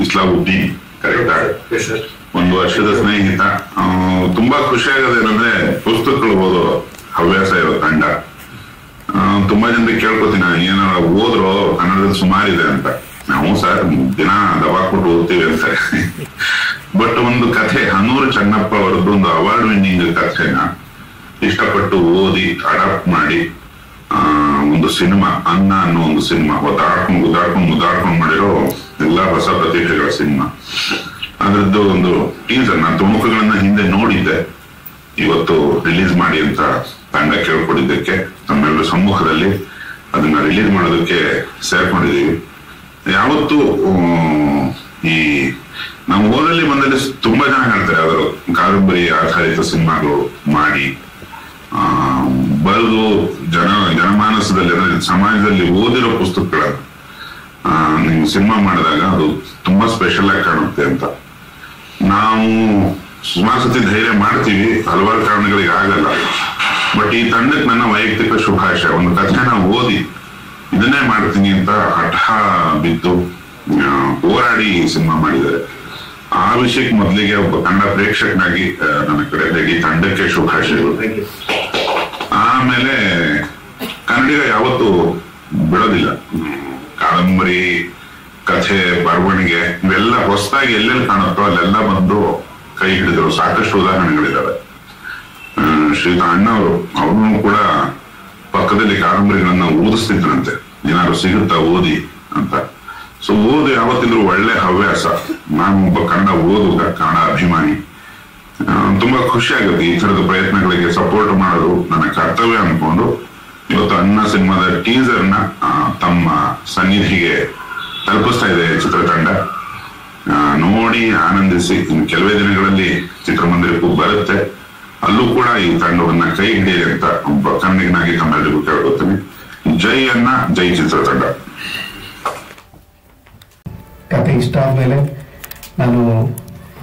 ಇಸ್ಲಾವುದ್ದೀನ್ ಕರೆಕ್ಟಾ? ಒಂದು ವರ್ಷದ ಸ್ನೇಹಿತ. ತುಂಬಾ ಖುಷಿ ಆಗೋದೇನಂದ್ರೆ ಪುಸ್ತಕಗಳು ಓದೋ ಹವ್ಯಾಸ ಇರೋ ತಂಡ. ತುಂಬಾ ಜನರಿಗೆ ಕೇಳ್ಕೊತೀನಿ, ಏನಾರ ಓದ್ರು ಕನ್ನಡದಲ್ಲಿ ಸುಮಾರಿದೆ ಅಂತ. ನಾವು ಸರ್ ದಿನ ದಬಾಕ್ಬಿಟ್ಟು ಓದ್ತೀವಿ ಅಂತಾರೆ. ಬಟ್ ಒಂದು ಕಥೆ ಹನೂರು ಚೆನ್ನಪ್ಪ ಅವರದ್ದು ಒಂದು ಅವಾರ್ಡ್ ವಿನ್ನಿಂಗ್ ಕಥೆನ ಇಷ್ಟಪಟ್ಟು ಓದಿ ಅಡಾಪ್ಟ್ ಮಾಡಿ ಒಂದು ಸಿನಿಮಾ ಅನ್ನ ಅನ್ನೋ ಒಂದು ಸಿನಿಮಾ ಮುದ್ದಾಡ್ಕೊಂಡು ಮಾಡಿರೋ ಎಲ್ಲಾ ಹೊಸ ಪ್ರತಿಭೆಗಳ ಸಿನಿಮಾ. ಅದ್ರದ್ದು ಒಂದು ಟೀಸರ್ ನಾನು ತುಣುಕುಗಳನ್ನ ಹಿಂದೆ ನೋಡಿದ್ದೆ, ಇವತ್ತು ರಿಲೀಸ್ ಮಾಡಿ ಅಂತ ತಂಡ ಕೇಳ್ಕೊಡಿದ್ದಕ್ಕೆ ನಮ್ಮೆಲ್ಲರ ಸಮ್ಮುಖದಲ್ಲಿ ಅದನ್ನ ರಿಲೀಸ್ ಮಾಡೋದಕ್ಕೆ ಸೇರ್ಕೊಂಡಿದೀವಿ. ಯಾವತ್ತು ಈ ನಾವು ಓದಲ್ಲಿ ಬಂದಲ್ಲಿ ತುಂಬಾ ಜನ ಹೇಳ್ತಾರೆ ಅವರು ಕಾದಂಬರಿ ಆಧಾರಿತ ಸಿನಿಮಾಗಳು ಮಾಡಿ ಬರೆದು ಜನಮಾನಸದಲ್ಲಿ ಅಂದ್ರೆ ಸಮಾಜದಲ್ಲಿ ಓದಿರೋ ಪುಸ್ತಕಗಳನ್ನ ನೀವು ಸಿನಿಮಾ ಮಾಡಿದಾಗ ಅದು ತುಂಬಾ ಸ್ಪೆಷಲ್ ಆಗಿ ಕಾಣುತ್ತೆ ಅಂತ ನಾವು ಸುಮಾರು ಸತಿ ಧೈರ್ಯ ಮಾಡ್ತೀವಿ, ಹಲವಾರು ಕಾರಣಗಳಿಗೆ ಆಗಲ್ಲ. ಬಟ್ ಈ ತಂಡಕ್ಕೆ ನನ್ನ ವೈಯಕ್ತಿಕ ಶುಭಾಶಯ. ಒಂದು ಕಥೆನ ಓದಿ ಇದನ್ನೇ ಮಾಡ್ತೀನಿ ಅಂತ ಹಠ ಬಿದ್ದು ಹೋರಾಡಿ ಸಿನಿಮಾ ಮಾಡಿದ್ದಾರೆ. ಆ ವಿಷಯಕ್ಕೆ ಮೊದಲಿಗೆ ಒಬ್ಬ ಕನ್ನಡ ಪ್ರೇಕ್ಷಕನಾಗಿ ನನ್ನ ಕಡೆ ಈ ತಂಡಕ್ಕೆ ಶುಭಾಶಯಗಳು. ಆಮೇಲೆ ಕನ್ನಡಿಗ ಯಾವತ್ತು ಬಿಡೋದಿಲ್ಲ. ಕಾದಂಬರಿ, ಕಥೆ, ಬರವಣಿಗೆ ಇವೆಲ್ಲ ಹೊಸದಾಗಿ ಎಲ್ಲೆಲ್ಲಿ ಕಾಣುತ್ತೋ ಅಲ್ಲೆಲ್ಲ ಬಂದು ಕೈ ಹಿಡಿದ್ರು. ಸಾಕಷ್ಟು ಉದಾಹರಣೆಗಳಿದ್ದಾವೆ. ಶ್ರೀಯುತ ಅಣ್ಣವರು ಅವ್ರನ್ನು ಕೂಡ ಪಕ್ಕದಲ್ಲಿ ಕಾದಂಬರಿಗಳನ್ನ ಓದಿಸ್ತಿದ್ರಂತೆ, ಏನಾದ್ರು ಸಿಗುತ್ತಾ ಓದಿ ಅಂತ. ಸೊ ಓದು ಯಾವತ್ತಿದ್ರು ಒಳ್ಳೆ ಹವ್ಯಾಸ. ನಾನು ಒಬ್ಬ ಕನ್ನಡ ಓದುಗ, ಕನ್ನಡ ಅಭಿಮಾನಿ. ತುಂಬಾ ಖುಷಿ ಆಗುತ್ತೆ ಈ ತರದ ಪ್ರಯತ್ನಗಳಿಗೆ ಸಪೋರ್ಟ್ ಮಾಡೋದು ನನ್ನ ಕರ್ತವ್ಯ ಅನ್ಕೊಂಡು ಇವತ್ತು ಅಣ್ಣ ಸಿನಿಮಾದ ಟೀಸರ್ನ ತಮ್ಮ ಸನ್ನಿಧಿಗೆ ತಲುಪಿಸ್ತಾ ಇದೆ ಚಿತ್ರತಂಡ. ನೋಡಿ ಆನಂದಿಸಿ. ಇನ್ನು ಕೆಲವೇ ದಿನಗಳಲ್ಲಿ ಚಿತ್ರಮಂದಿರಕ್ಕೂ ಬರುತ್ತೆ. ಅಲ್ಲೂ ಕೂಡ ಈ ತಂಡವನ್ನ ಕೈ ಹಿಡಿಯಲಿ ಅಂತ ಒಬ್ಬ ಕನ್ನಡಿಗನಾಗಿ ತಮ್ಮೆಲ್ಲರಿಗೂ ಕೇಳ್ಕೊತೀನಿ. ಜೈ ಅಣ್ಣ, ಜೈ ಚಿತ್ರತಂಡ. ಕತೆ ಇಷ್ಟ ಆದ್ಮೇಲೆ ನಾನು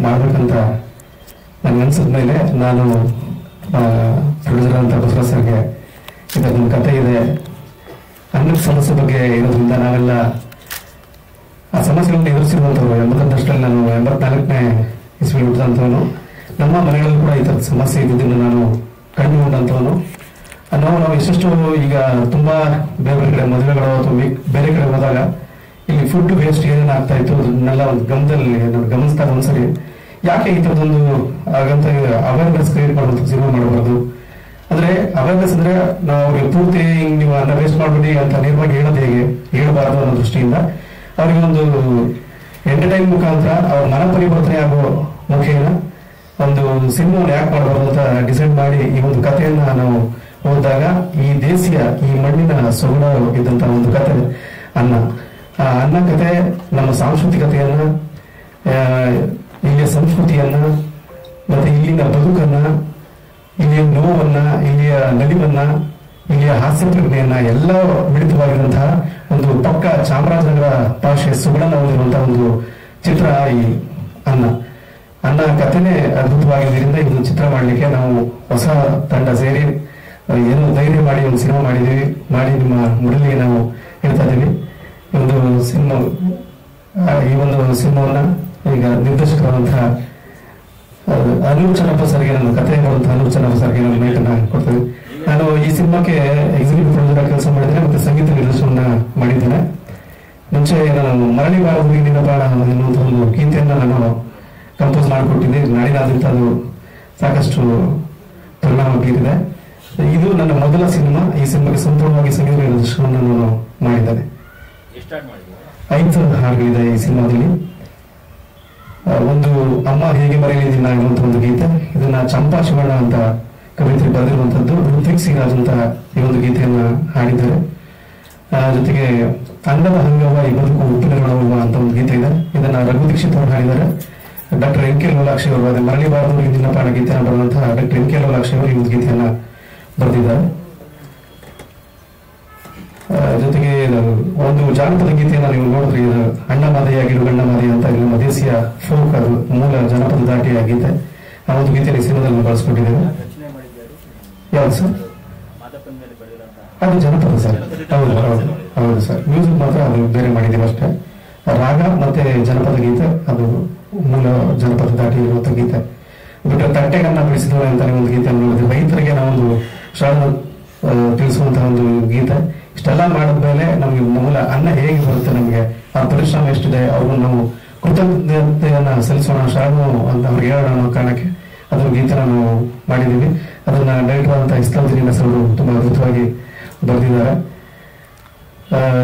ಮಾಡ್ಬೇಕಂತ ನನ್ಗನ್ಸಿದ್ಮೇಲೆ ನಾನು ಪ್ರೊಡ್ಯೂಸರ್ ಅಂತ ಬಸವರಾಜ್ ಸರ್ಗೆ ಇದೊಂದು ಕತೆ ಇದೆ, ಅನ್ನದ ಸಮಸ್ಯೆ ಬಗ್ಗೆ ಇರೋದ್ರಿಂದ ನಾವೆಲ್ಲ ಆ ಸಮಸ್ಯೆಗಳನ್ನ ಎದುರಿಸಿರುವಂಥವ್ರು. 88 ನಾನು 84ನೇ ಇಸ್ವಿ ಹುಟ್ಟಿದಂಥವನು. ನಮ್ಮ ಮನೆಗಳಲ್ಲಿ ಕೂಡ ಈ ಥರದ ಸಮಸ್ಯೆ ಇದ್ದಿದ್ದನ್ನು ನಾನು ಕಂಡುಕೊಂಡಂಥವನು. ನಾವು ಎಷ್ಟೆಷ್ಟು ಈಗ ತುಂಬಾ ಬೇರೆ ಬೇರೆ ಕಡೆ ಮದುವೆಗಳು ಅಥವಾ ಬೇರೆ ಕಡೆ ಹೋದಾಗ ಇಲ್ಲಿ ಫುಡ್ ವೇಸ್ಟ್ ಏನೇನು ಆಗ್ತಾ ಇತ್ತು ಅದನ್ನೆಲ್ಲ ಒಂದು ಗಮನದಲ್ಲಿ ಗಮನಿಸಿದಾಗ ಒಂದ್ಸರಿ ಯಾಕೆ ಈ ಥರದೊಂದು ಹಾಗಂತ ಅವೇರ್ನೆಸ್ ಕ್ರಿಯೇಟ್ ಮಾಡುವಂಥ ಸಿನಿಮಾ ಮಾಡಬಾರ್ದು. ಅಂದ್ರೆ ಅವೇರ್ನೆಸ್ ಅಂದ್ರೆ ನಾವು ಅವ್ರಿಗೆ ಪೂರ್ತಿ ನೀವು ಅನ್ನ ವೇಸ್ಟ್ ಮಾಡ್ಬಿಡಿ ಅಂತ ನೇರವಾಗಿ ಹೇಳೋದು ಹೇಗೆ ಹೇಳಬಾರದು ಅನ್ನೋ ದೃಷ್ಟಿಯಿಂದ ಅವ್ರಿಗೆ ಒಂದು ಎಂಟರ್ಟೈನ್ ಮುಖಾಂತರ ಅವ್ರ ಮನ ಪರಿವರ್ತನೆ ಆಗೋ ಮುಖೇನ ಒಂದು ಸಿನಿಮಾವನ್ನು ಯಾಕೆ ಮಾಡಬಾರ್ದು ಅಂತ ಡಿಸೈಡ್ ಮಾಡಿ ಈ ಒಂದು ಕಥೆಯನ್ನ ನಾವು ಓದಿದಾಗ ಈ ದೇಶೀಯ ಈ ಮಣ್ಣಿನ ಸೊಗಡು ಇದ್ದಂತ ಒಂದು ಕತೆ ಅನ್ನ. ಆ ಅನ್ನ ಕತೆ ನಮ್ಮ ಸಾಂಸ್ಕೃತಿಕತೆಯನ್ನ, ಇಲ್ಲಿಯ ಸಂಸ್ಕೃತಿಯನ್ನ, ಮತ್ತೆ ಇಲ್ಲಿನ ಬದುಕನ್ನ, ಇಲ್ಲಿಯ ನೋವನ್ನ, ಇಲ್ಲಿಯ ನಲಿವನ್ನ, ಇಲ್ಲಿಯ ಹಾಸ್ಯ ಪ್ರಜ್ಞೆಯನ್ನ ಎಲ್ಲ ಮಿಳಿತವಾಗಿರುವಂತಹ ಒಂದು ಪಕ್ಕ ಚಾಮರಾಜನಗರ ಭಾಷೆ ಸುಗುಣನ ಹೊಂದಿರುವಂತಹ ಒಂದು ಚಿತ್ರ ಈ ಅನ್ನ ಕಥೆನೇ ಅದ್ಭುತವಾಗಿದ್ದರಿಂದ ಇದನ್ನು ಚಿತ್ರ ಮಾಡಲಿಕ್ಕೆ ನಾವು ಹೊಸ ತಂಡ ಸೇರಿ ಏನು ಧೈರ್ಯ ಮಾಡಿ ಒಂದು ಸಿನಿಮಾ ಮಾಡಿದೀವಿ. ಮಾಡಿ ನಿಮ್ಮ ಮೊದಲಿಗೆ ನಾವು ಹೇಳ್ತಾ ಇದ್ದೀವಿ. ಈ ಒಂದು ಸಿನಿಮಾವನ್ನ ಈಗ ನಿರ್ದೇಶಕರಾದಂತಹ ಅನೂರು ಚೆನ್ನಪ್ಪ ಸರ್ಗೆ, ನಾನು ಕಥೆ ಬರುವಂತಹ ಅನೂರು ಚೆನ್ನಪ್ಪ ಸರ್ಗೆ ನಾನು ಮೇಟನ್ನ ಕೊಡ್ತೇವೆ. ನಾನು ಈ ಸಿನಿಮಾಕ್ಕೆ ಎಕ್ಸಿಕ್ಯೂಟಿವ್ ಪ್ರೊಡ್ಯೂಸರ್ ಕೆಲಸ ಮಾಡಿದ್ದೇನೆ ಮತ್ತೆ ಸಂಗೀತ ನಿರ್ದೇಶನ ಮಾಡಿದ್ದೇನೆ. ಮುಂಚೆ ನಾನು ಮರಳಿ ಬಾರದು ನಿನ್ನ ಬಾಣ ಎನ್ನುವಂತಹ ಒಂದು ಗೀತೆಯನ್ನ ನಾನು ಕಂಪೋಸ್ ಮಾಡಿಕೊಟ್ಟಿದ್ದೆ. ನಾಡಿನಾದ್ಯಂತ ಅದು ಸಾಕಷ್ಟು ಪರಿಣಾಮ ಬೀರಿದೆ. ಇದು ನನ್ನ ಮೊದಲ ಸಿನಿಮಾ. ಈ ಸಿನಿಮಾಗೆ ಸಂಪೂರ್ಣವಾಗಿ ಸಂಗೀತ ನಿರ್ದೇಶನವನ್ನು ನಾನು ಮಾಡಿದ್ದೇನೆ. 5 ಹಾಡುಗಳಿದೆ ಈ ಸಿನಿಮಾದಲ್ಲಿ. ಒಂದು ಅಮ್ಮ ಹೇಗೆ ಮರೆಯಲಿದ್ದೀನ ಎನ್ನುವಂತ ಒಂದು ಗೀತೆ, ಇದನ್ನ ಚಂಪಾ ಶಿವಣ್ಣ ಅಂತ ಕವಿತ್ರಿ ಬರೆದಿರುವಂತದ್ದು. ಋತ್ವಿಕ್ ಸಿಂಗ್ ಅಂತ ಈ ಒಂದು ಗೀತೆಯನ್ನ ಹಾಡಿದ್ದಾರೆ. ಜೊತೆಗೆ ಅನ್ನದ ಹಂಗವ ಈ ಬದುಕು ಉಪ್ಪಿನಗಳವ ಅಂತ ಒಂದು ಗೀತೆ ಇದೆ. ಇದನ್ನ ರಘು ದೀಕ್ಷಿತ್ ಅವರು ಹಾಡಿದ್ದಾರೆ. ಡಾಕ್ಟರ್ ಎನ್ ಕೆ ಲೋಲಾಕ್ಷಿ ಅವರು, ಅದೇ ಮರಳಿ ಬಾರದು ಹಿಂದಿನ ಪಾಠ ಗೀತೆಯನ್ನು ಬರೆದಂತಹ ಡಾಕ್ಟರ್ ಎನ್ ಕೆ ಲೋಲಾಕ್ಷಿ ಅವರು ಈ ಒಂದು ಗೀತೆಯನ್ನ ಬರೆದಿದ್ದಾರೆ. ಜೊತೆಗೆ ಒಂದು ಜಾನಪದ ಗೀತೆಯನ್ನ ನೀವು ನೋಡಿದ್ರೆ, ಅಣ್ಣ ಮಾದಯ್ಯ ಗಿಡು ಗಣ್ಣ ಮಾದಯ್ಯ ಅಂತ ಇಲ್ಲಿ ಮದೇಸಿಯ ಫೋಕ್, ಅದು ಮೂಲ ಜನಪದ ದಾಟಿಯ ಗೀತೆ. ಆ ಒಂದು ಗೀತೆಯಲ್ಲಿ ಸಿನಿಮಾದಲ್ಲಿ ಬಳಸ್ಕೊಂಡಿದ್ದೇವೆ. ಯಾವ್ದು ಸರ್? ಅದು ಜನಪದ ಸರ್. ಹೌದು ಸರ್. ಮ್ಯೂಸಿಕ್ ಮಾತ್ರ ಅದು ಬೇರೆ ಮಾಡಿದ್ದೀವಿ ಅಷ್ಟೇ. ರಾಗ ಮತ್ತೆ ಜನಪದ ಗೀತೆ, ಅದು ಮೂಲ ಜನಪದ ದಾಟಿ ಇರುವಂತ ಗೀತೆ ಬಿಟ್ಟರೆ ತಟ್ಟೆಗನ್ನ ಬಿಡಿಸಿದವರೆ ಅಂತಾನೆ ಒಂದು ಗೀತೆ ನೋಡಿದ್ವಿ. ರೈತರಿಗೆ ನಾವೊಂದು ಶಾಲೆ ತಿಳಿಸುವಂತಹ ಒಂದು ಗೀತೆ. ಇಷ್ಟೆಲ್ಲ ಮಾಡಿದ್ಮೇಲೆ ನಮಗೆ ಮೂಲ ಅನ್ನ ಹೇಗೆ ಬರುತ್ತೆ, ನಮಗೆ ಆ ಪರಿಶ್ರಮ ಎಷ್ಟಿದೆ, ಅವ್ರನ್ನ ನಾವು ಕೃತಜ್ಞತೆಯನ್ನ ಸಲ್ಲಿಸೋಣ ಶಾಲು ಅಂತ ಅವ್ರಿಗೆ ಹೇಳೋಣ ಅನ್ನೋ ಕಾರಣಕ್ಕೆ ಅದರ ಗೀತೆನ ನಾವು ಮಾಡಿದೀವಿ. ಅದನ್ನ ಡೈರೆಕ್ಟರ್ ಆದಂತಹ ಇಸ್ಲಾಂ ಅವರು ತುಂಬಾ ಅದ್ಭುತವಾಗಿ ಬರೆದಿದ್ದಾರೆ.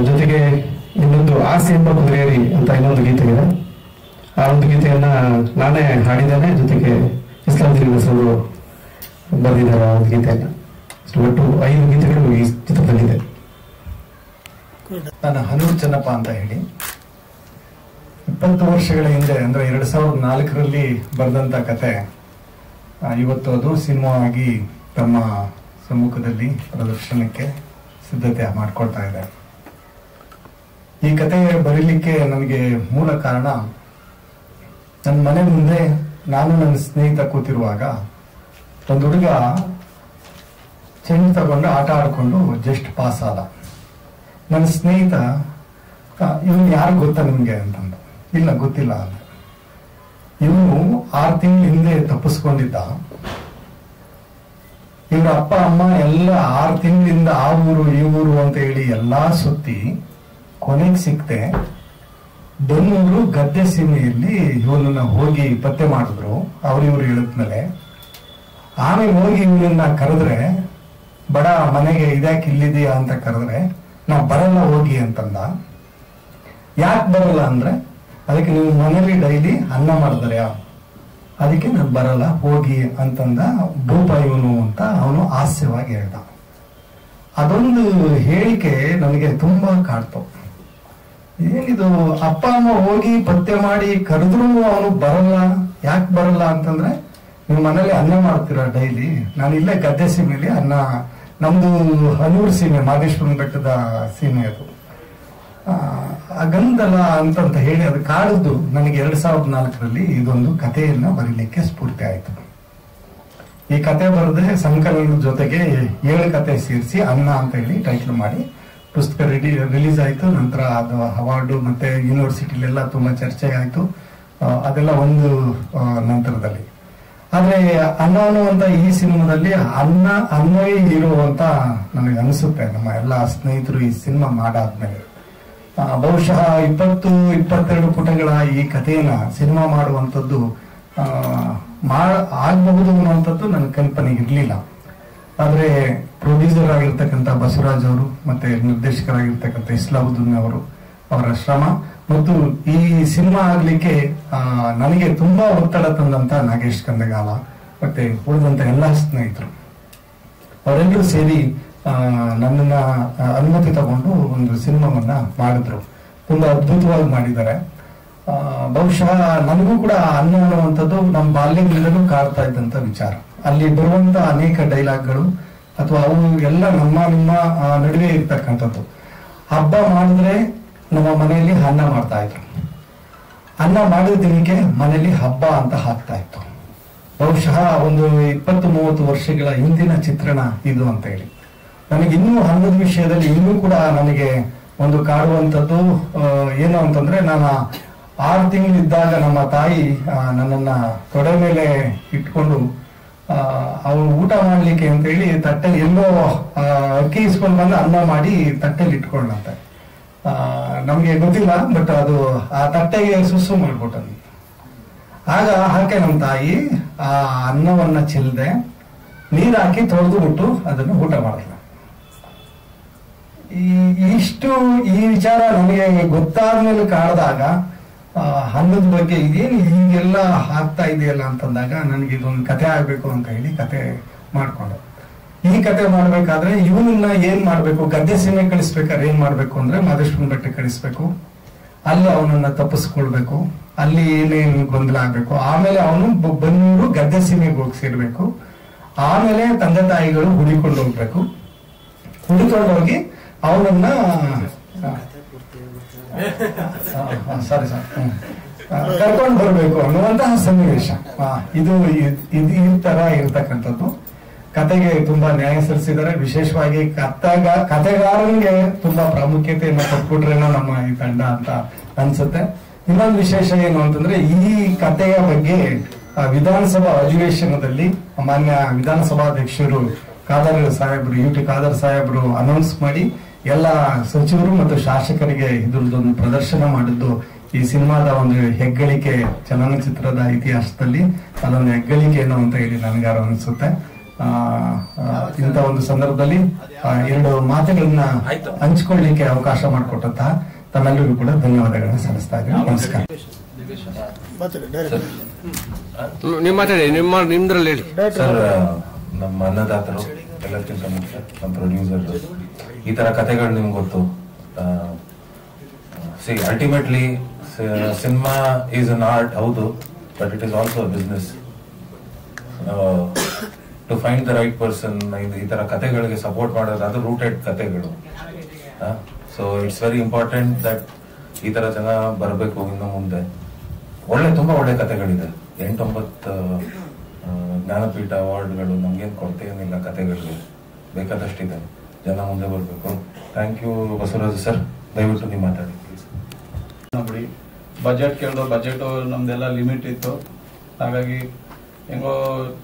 ಜೊತೆಗೆ ಇನ್ನೊಂದು ಆಸೆ ಎಂಬ ಕುದುರೆಯರಿ ಅಂತ ಇನ್ನೊಂದು ಗೀತೆ ಇದೆ. ಆ ಒಂದು ಗೀತೆಯನ್ನ ನಾನೇ ಹಾಡಿದ್ದೇನೆ, ಜೊತೆಗೆ ಇಸ್ಲಾಂ ಅವರು ಬರೆದಿದ್ದಾರೆ ಆ ಒಂದು ಗೀತೆಯನ್ನ. ಒಟ್ಟು 5 ಗೀತೆಗಳು ಈ ಚಿತ್ರದಲ್ಲಿದೆ. ನಾನು ಹನೂರ್ ಚೆನ್ನಪ್ಪ ಅಂತ ಹೇಳಿ 20 ವರ್ಷಗಳ ಹಿಂದೆ ಅಂದ್ರೆ 2004ರಲ್ಲಿ ಬರೆದಂತ ಕತೆ ಇವತ್ತು ಅದು ಸಿನಿಮಾ ಆಗಿ ತಮ್ಮ ಸಮ್ಮುಖದಲ್ಲಿ ಪ್ರದರ್ಶನಕ್ಕೆ ಸಿದ್ಧತೆ ಮಾಡ್ಕೊಳ್ತಾ ಇದೆ. ಈ ಕತೆ ಬರೀಲಿಕ್ಕೆ ನನಗೆ ಮೂಲ ಕಾರಣ, ನನ್ನ ಮನೆ ಮುಂದೆ ನಾನು ನನ್ನ ಸ್ನೇಹಿತ ಕೂತಿರುವಾಗ ಒಂದು ಹುಡುಗ ಚೆಂಡು ತಗೊಂಡು ಆಟ ಆಡ್ಕೊಂಡು ಜಸ್ಟ್ ಪಾಸ್ ಆದ. ನನ್ನ ಸ್ನೇಹಿತ ಇವನು ಯಾರು ಗೊತ್ತಾ ನಿಮ್ಗೆ ಅಂತಂದ. ಇಲ್ಲ ಗೊತ್ತಿಲ್ಲ ಅಂತ. ಇವನು 6 ತಿಂಗಳ ಹಿಂದೆ ತಪ್ಪಿಸ್ಕೊಂಡಿದ್ದ. ಇವ್ರ ಅಪ್ಪ ಅಮ್ಮ ಎಲ್ಲ 6 ತಿಂಗಳಿಂದ ಆ ಊರು ಈ ಊರು ಅಂತ ಹೇಳಿ ಎಲ್ಲಾ ಸುತ್ತಿ ಕೊನೆಗೆ ಸಿಕ್ತೆ ಬನ್ನೂರು ಗದ್ದೆ ಸೀಮೆಯಲ್ಲಿ ಇವನನ್ನ ಹೋಗಿ ಪತ್ತೆ ಮಾಡಿದ್ರು. ಅವ್ರಿವ್ರು ಹೇಳಿದ್ಮೇಲೆ ಆಮೇಲೆ ಹೋಗಿ ಇವನನ್ನ ಕರೆದ್ರೆ, ಬಡ ಮನೆಗೆ ಇದ್ಯಾಕೆ ಇಲ್ಲಿದೆಯಾ ಅಂತ ಕರೆದ್ರೆ, ನಾ ಬರಲ್ಲ ಹೋಗಿ ಅಂತಂದ. ಯಾಕೆ ಬರಲ್ಲ ಅಂದ್ರೆ, ಅದಕ್ಕೆ ನೀವು ಮನೇಲಿ ಡೈಲಿ ಅನ್ನ ಮಾಡ್ತಾರೆ, ಅದಕ್ಕೆ ನಾನು ಬರಲ್ಲ ಹೋಗಿ ಅಂತಂದ. ಭೂಪ ಇವನು ಅಂತ ಅವನು ಹಾಸ್ಯವಾಗಿ ಹೇಳ್ದ. ಅದೊಂದು ಹೇಳಿಕೆ ನನಗೆ ತುಂಬಾ ಕಾಡ್ತು. ಏನಿದು, ಅಪ್ಪ ಅಮ್ಮ ಹೋಗಿ ಪತ್ತೆ ಮಾಡಿ ಕರೆದ್ರು ಅವನು ಬರಲ್ಲ, ಯಾಕೆ ಬರಲ್ಲ ಅಂತಂದ್ರೆ, ನೀವು ಮನೇಲಿ ಅನ್ನ ಮಾಡ್ತೀರಾ ಡೈಲಿ, ನಾನು ಇಲ್ಲೇ ಗದ್ದೆ ಸೀಮೆಯಲ್ಲಿ ಅನ್ನ, ನಮ್ದು ಹನೂರು ಸೀಮೆ, ಮಾದೇಶ್ವರನ ಬೆಟ್ಟದ ಸೀಮೆ ಅದು, ಗಂಧಲ ಅಂತಂತ ಹೇಳಿ ಅದು ಕಾಡಿದ್ದು ನನಗೆ 2004ರಲ್ಲಿ ಇದೊಂದು ಕಥೆಯನ್ನ ಬರೀಲಿಕ್ಕೆ ಸ್ಫೂರ್ತಿ ಆಯ್ತು. ಈ ಕತೆ ಬರೆದ್ರೆ ಸಂಕಲನದ ಜೊತೆಗೆ 7 ಕತೆ ಸೇರಿಸಿ ಅನ್ನ ಅಂತ ಹೇಳಿ ಟೈಟಲ್ ಮಾಡಿ ಪುಸ್ತಕ ರಿಲೀಸ್ ಆಯ್ತು. ನಂತರ ಅದು ಅವಾರ್ಡು ಮತ್ತೆ ಯೂನಿವರ್ಸಿಟಿಲೆಲ್ಲ ತುಂಬಾ ಚರ್ಚೆ ಆಯ್ತು. ಅದೆಲ್ಲ ಒಂದು ನಂತರದಲ್ಲಿ. ಆದ್ರೆ ಅನ್ನ ಅನ್ನುವಂತ ಈ ಸಿನಿಮಾದಲ್ಲಿ ಅನ್ನವೇ ಹೀರೋ ಅಂತ ನನಗೆ ಅನಿಸುತ್ತೆ. ನಮ್ಮ ಎಲ್ಲ ಸ್ನೇಹಿತರು ಈ ಸಿನಿಮಾ ಮಾಡಾದ್ಮೇಲೆ ಬಹುಶಃ 20-22 ಪುಟಗಳ ಈ ಕಥೆಯನ್ನ ಸಿನಿಮಾ ಮಾಡುವಂಥದ್ದು ಆಗಬಹುದು ಅನ್ನುವಂಥದ್ದು ನನ್ನ ಕಲ್ಪನೆಗೆ ಇರ್ಲಿಲ್ಲ. ಆದ್ರೆ ಪ್ರೊಡ್ಯೂಸರ್ ಆಗಿರ್ತಕ್ಕಂಥ ಬಸವರಾಜ್ ಅವರು ಮತ್ತೆ ನಿರ್ದೇಶಕರಾಗಿರ್ತಕ್ಕಂಥ ಇಸ್ಲಾವುದ್ದೀನ್ ಅವರು, ಅವರ ಶ್ರಮ ಮತ್ತು ಈ ಸಿನಿಮಾ ಆಗ್ಲಿಕ್ಕೆ ನನಗೆ ತುಂಬಾ ಒತ್ತಡ ತಂದಂತ ನಾಗೇಶ್ ಕಂದಗಾಲ ಮತ್ತೆ ಉಳಿದಂತ ಎಲ್ಲಾ ಸ್ನೇಹಿತರು ಅವರೆಲ್ಲರೂ ಸೇರಿ ನನ್ನನ್ನ ಅನುಮತಿ ತಗೊಂಡು ಒಂದು ಸಿನಿಮಾವನ್ನ ಮಾಡಿದ್ರು. ತುಂಬಾ ಅದ್ಭುತವಾಗಿ ಮಾಡಿದ್ದಾರೆ. ಬಹುಶಃ ನನಗೂ ಕೂಡ ಅನ್ನ ಅನ್ನುವಂಥದ್ದು ನಮ್ಮ ಬಾಲ್ಯದಿಂದಲೂ ಕಾಡ್ತಾ ಇದ್ದಂತ ವಿಚಾರ. ಅಲ್ಲಿ ಬರುವಂತ ಅನೇಕ ಡೈಲಾಗ್ಗಳು ಅಥವಾ ಅವು ಎಲ್ಲ ನಿಮ್ಮ ನಡುವೆ ಇರ್ತಕ್ಕಂಥದ್ದು. ಹಬ್ಬ ಮಾಡಿದ್ರೆ ನಮ್ಮ ಮನೆಯಲ್ಲಿ ಅನ್ನ ಮಾಡ್ತಾ ಇದ್ರು. ಅನ್ನ ಮಾಡಿದ ದಿನಕ್ಕೆ ಮನೆಯಲ್ಲಿ ಹಬ್ಬ ಅಂತ ಹಾಕ್ತಾ ಇತ್ತು. ಬಹುಶಃ ಒಂದು 20-30 ವರ್ಷಗಳ ಹಿಂದಿನ ಚಿತ್ರಣ ಇದು ಅಂತ ಹೇಳಿ ನನಗೆ ಇನ್ನೂ ಅನ್ನದ ವಿಷಯದಲ್ಲಿ ಇನ್ನೂ ಕೂಡ ನನಗೆ ಒಂದು ಕಾಡುವಂಥದ್ದು ಏನು ಅಂತಂದ್ರೆ, ನಾನು 6 ತಿಂಗಳಿದ್ದಾಗ ನಮ್ಮ ತಾಯಿ ನನ್ನನ್ನ ತೊಡೆ ಮೇಲೆ ಇಟ್ಕೊಂಡು ಅವ್ರು ಊಟ ಮಾಡ್ಲಿಕ್ಕೆ ಅಂತ ಹೇಳಿ ತಟ್ಟೆಲಿ ಎಲ್ಲೋ ಅಕ್ಕಿ ಇಸ್ಕೊಂಡು ಬಂದು ಅನ್ನ ಮಾಡಿ ತಟ್ಟೆಲಿ ಇಟ್ಕೊಂಡಂತೆ. ನಮ್ಗೆ ಗೊತ್ತಿಲ್ಲ, ಬಟ್ ಅದು ಆ ತಟ್ಟೆಗೆ ಸುಸ್ಸು ಮಾಡ್ಬಿಟ್ಟಲ್ಲಿ. ಆಗ ಹಾಕಿ ನಮ್ಮ ತಾಯಿ ಆ ಅನ್ನವನ್ನ ಚೆಲ್ಲದೆ ನೀರ್ ಹಾಕಿ ತೊಳೆದು ಬಿಟ್ಟು ಅದನ್ನು ಊಟ ಮಾಡಿಲ್ಲ. ಈ ವಿಚಾರ ನನಗೆ ಗೊತ್ತಾದ್ಮೇಲೆ ಕಾಡ್ದಾಗ ಅನ್ನದ ಬಗ್ಗೆ ಇದೇನು ಹೀಗೆಲ್ಲ ಆಗ್ತಾ ಇದೆಯಲ್ಲ ಅಂತಂದಾಗ ನನಗೆ ಇದೊಂದು ಕತೆ ಆಗ್ಬೇಕು ಅಂತ ಹೇಳಿ ಕತೆ ಮಾಡ್ಕೊಂಡೆ. ಈ ಕತೆ ಮಾಡ್ಬೇಕಾದ್ರೆ ಇವನನ್ನ ಏನ್ ಮಾಡ್ಬೇಕು, ಗದ್ದೆ ಸೀಮೆ ಕಳಿಸ್ಬೇಕಾದ್ರೆ ಏನ್ ಮಾಡ್ಬೇಕು ಅಂದ್ರೆ ಮಾದೇಶ್ವರನ ಬೆಟ್ಟಕ್ಕೆ ಕಳಿಸ್ಬೇಕು, ಅಲ್ಲಿ ಅವನನ್ನ ತಪ್ಪಿಸ್ಕೊಳ್ಬೇಕು, ಅಲ್ಲಿ ಏನೇನು ಗೊಂದಲ ಆಗ್ಬೇಕು, ಆಮೇಲೆ ಅವನು ಬನ್ನೂರು ಗದ್ದೆ ಸೀಮೆಗೆ ಹೋಗಿ ಸೇರ್ಬೇಕು, ಆಮೇಲೆ ತಂದೆ ತಾಯಿಗಳು ಹುಡಿಕೊಂಡು ಹೋಗ್ಬೇಕು, ಹುಡಿಕೊಂಡೋಗಿ ಅವನನ್ನ ಕರ್ಕೊಂಡು ಬರ್ಬೇಕು ಅನ್ನುವಂತಹ ಸನ್ನಿವೇಶ. ಇದು ಈ ತರ ಇರ್ತಕ್ಕಂಥದ್ದು. ಕತೆಗೆ ತುಂಬಾ ನ್ಯಾಯ ಸಲ್ಲಿಸಿದ್ದಾರೆ. ವಿಶೇಷವಾಗಿ ಕತೆಗಾರನಿಗೆ ತುಂಬಾ ಪ್ರಾಮುಖ್ಯತೆಯನ್ನು ಕೊಟ್ಬಿಟ್ರೇನೋ ನಮ್ಮ ಈ ತಂಡ ಅಂತ ಅನ್ಸುತ್ತೆ. ಇನ್ನೊಂದು ವಿಶೇಷ ಏನು ಅಂತಂದ್ರೆ ಈ ಕಥೆಯ ಬಗ್ಗೆ ವಿಧಾನಸಭಾ ಅಧಿವೇಶನದಲ್ಲಿ ಮಾನ್ಯ ವಿಧಾನಸಭಾಧ್ಯಕ್ಷರು ಖಾದರ್ ಸಾಹೇಬರು ಅನೌನ್ಸ್ ಮಾಡಿ ಎಲ್ಲ ಸಚಿವರು ಮತ್ತು ಶಾಸಕರಿಗೆ ಇದ್ರದ್ದೊಂದು ಪ್ರದರ್ಶನ ಮಾಡಿದ್ದು ಈ ಸಿನಿಮಾದ ಒಂದು ಹೆಗ್ಗಳಿಕೆ, ಚಲನಚಿತ್ರದ ಇತಿಹಾಸದಲ್ಲಿ ಅದೊಂದು ಹೆಗ್ಗಳಿಕೆ ಏನು ಅಂತ ಹೇಳಿ ನನಗಾರು ಅನಿಸುತ್ತೆ. ಇಂಥ ಒಂದು ಸಂದರ್ಭದಲ್ಲಿ 2 ಮಾತುಗಳನ್ನ ಹಂಚಿಕೊಳ್ಳಿಕ್ಕೆ ಅವಕಾಶ ಮಾಡಿಕೊಟ್ಟಂತಹ ತಮ್ಮೆಲ್ಲರಿಗೂ ಕೂಡ ಧನ್ಯವಾದಗಳನ್ನ ಸಲ್ಲಿಸ್ತಾ ಇದ್ದೀನಿ. ನಮಸ್ಕಾರ. ನಿಮ್ದ್ರಲ್ಲಿ ಹೇಳಿ ಸರ್. ನಮ್ಮ ಅನ್ನದಾತರು ಎಲ್ಲಕ್ಕಿಂತ ಮುಖ್ಯ ನಮ್ಮ ಪ್ರೊಡ್ಯೂಸರ್. ಈ ತರ ಕಥೆಗಳು ನಿಮ್ಗೆ ಗೊತ್ತು. Ultimately cinema is an art, ಹೌದು, but it is also business. To find the right person, ಈ ತರ ಕಥೆಗಳಿಗೆ ಸಪೋರ್ಟ್ ಮಾಡೋದು, ಅದು ರೂಟೆಡ್ ಕಥೆಗಳು. So it's very important that ಈ ತರ ಜನ ಬರಬೇಕು ಇನ್ನು ಮುಂದೆ. ತುಂಬಾ ಒಳ್ಳೆ ಕಥೆಗಳಿದೆ. 8-9 ಜ್ಞಾನಪೀಠ ಅವಾರ್ಡ್ಗಳು, ನಮ್ಗೇನು ಕೊರತೆ ಏನಿಲ್ಲ. ಕಥೆಗಳಿಗೆ ಬೇಕಾದಷ್ಟಿದೆ, ಜನ ಮುಂದೆ ಬರಬೇಕು. Thank you Basavaraj sir. ದಯವಿಟ್ಟು ನೀವು ಮಾತಾಡಿ ಪ್ಲೀಸ್. ನೋಡಿ, ಬಜೆಟ್ ಕೇಳೋ ಬಜೆಟ್ ನಮ್ದೆಲ್ಲ ಲಿಮಿಟ್ ಇತ್ತು. ಹಾಗಾಗಿ ಹೆಂಗೋ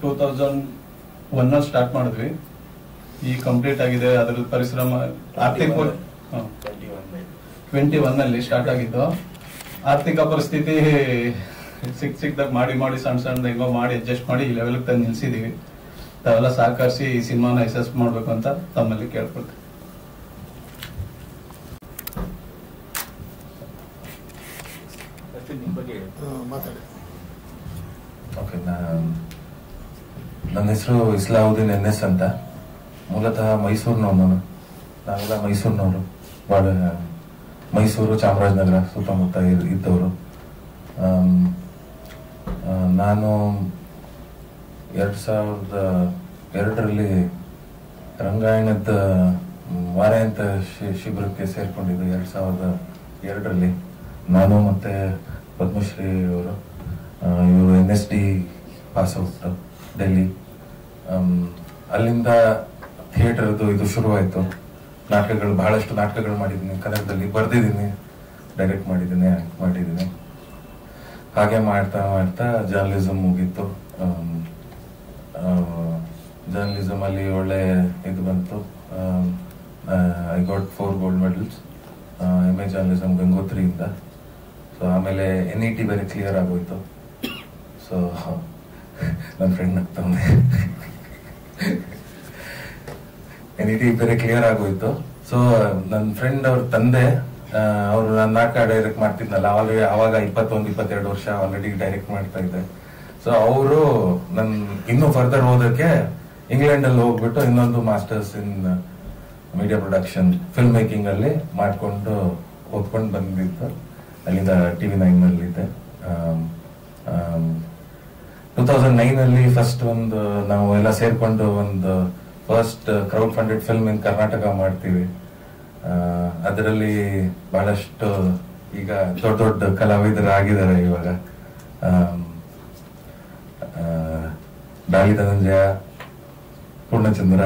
2001 ಸ್ಟಾರ್ಟ್ ಮಾಡಿದ್ವಿ. ಈ ಕಂಪ್ಲೀಟ್ ಆಗಿದೆ. ಅದ್ರ ಪರಿಶ್ರಮ ಆರ್ಥಿಕ 21 ಸ್ಟಾರ್ಟ್ ಆಗಿದ್ದು. ಆರ್ಥಿಕ ಪರಿಸ್ಥಿತಿ ಸಿಕ್ದಾಗ ಮಾಡಿ ಸಣ್ಣ ಹೆಂಗೋ ಮಾಡಿ ಅಡ್ಜಸ್ಟ್ ಮಾಡಿ ಈ ಲೆವೆಲ್ ತಂದು ನಿಲ್ಸಿದೀವಿ. ತಾವೆಲ್ಲ ಸಹಕರಿಸಿ ಈ ಸಿನಿಮಾನ ಯಶಸ್ಸು ಮಾಡ್ಬೇಕು ಅಂತ ತಮ್ಮಲ್ಲಿ ಕೇಳ್ಕೊಳ್ತೀವಿ. ಓಕೆ, ನನ್ನ ಹೆಸರು ಇಸ್ಲಾವುದ್ದೀನ್ NS ಅಂತ. ಮೂಲತಃ ಮೈಸೂರಿನವನು. ನಾವೆಲ್ಲ ಮೈಸೂರಿನವರು. ಮೈಸೂರು, ಚಾಮರಾಜನಗರ ಸುತ್ತಮುತ್ತ ಇದ್ದವರು. ನಾನು 2002ರಲ್ಲಿ ರಂಗಾಯಣದ ವಾರಾಂತ ಶಿಬಿರಕ್ಕೆ ಸೇರ್ಕೊಂಡಿದ್ದು. 2002ರಲ್ಲಿ ನಾನು ಮತ್ತೆ ಪದ್ಮಶ್ರೀ ಅವರು, ಇವರು NSD ಪಾಸ್ ಔಟ್ ಡೆಲ್ಲಿ. ಅಲ್ಲಿಂದ ಥಿಯೇಟರ್ದು ಇದು ಶುರುವಾಯಿತು. ನಾಟಕಗಳು, ಬಹಳಷ್ಟು ನಾಟಕಗಳು ಮಾಡಿದ್ದೀನಿ. ಕನ್ನಡದಲ್ಲಿ ಬರೆದಿದ್ದೀನಿ, ಡೈರೆಕ್ಟ್ ಮಾಡಿದ್ದೀನಿ, ಆಕ್ಟ್ ಮಾಡಿದ್ದೀನಿ. ಹಾಗೆ ಮಾಡ್ತಾ ಜರ್ನಲಿಸಮ್ ಮುಗೀತು. ಜರ್ನಲಿಸಮ್ ಅಲ್ಲಿ ಒಳ್ಳೆ ಇದು ಬಂತು. I got 4 gold medals MA journalism ಗಂಗೋತ್ರಿಯಿಂದ. ಸೊ ಆಮೇಲೆ NET ಬೇರೆ ಕ್ಲಿಯರ್ ಆಗೋಯ್ತು. ಸೊ ನನ್ನ ಫ್ರೆಂಡ್ ಆಗ್ತಾನೆ NET ಬೇರೆ ಕ್ಲಿಯರ್ ಆಗೋಯ್ತು. ಸೊ ನನ್ನ ಫ್ರೆಂಡ್ ಅವ್ರ ತಂದೆ, ಅವರು ನನ್ನ ನಾಟಕ ಡೈರೆಕ್ಟ್ ಮಾಡ್ತಿದ್ನಲ್ಲ, ಅವಾಗ 21-22 ವರ್ಷ ಆಲ್ರೆಡಿ ಡೈರೆಕ್ಟ್ ಮಾಡ್ತಾ ಇದ್ದೆ. ಸೊ ಅವರು ಇನ್ನೂ ಫರ್ದರ್ ಓದಕ್ಕೆ ಇಂಗ್ಲೆಂಡ್ ಅಲ್ಲಿ ಹೋಗ್ಬಿಟ್ಟು ಇನ್ನೊಂದು masters in media production, film making ಅಲ್ಲಿ ಮಾಡ್ಕೊಂಡು ಓದ್ಕೊಂಡು ಬಂದಿದ್ದು. ಅಲ್ಲಿಂದ TV9 ನಲ್ಲಿದ್ದೆ. 2009 ಫಸ್ಟ್ ನಾವು ಎಲ್ಲ ಸೇರ್ಕೊಂಡು ಒಂದು first crowd funded film in Karnataka ಮಾಡ್ತೀವಿ. ಅದರಲ್ಲಿ ಬಹಳಷ್ಟು ಈಗ ದೊಡ್ಡ ಕಲಾವಿದರು ಆಗಿದ್ದಾರೆ ಇವಾಗ. ಡಾಲಿ ಧನಂಜಯ, ಪೂರ್ಣಚಂದ್ರ,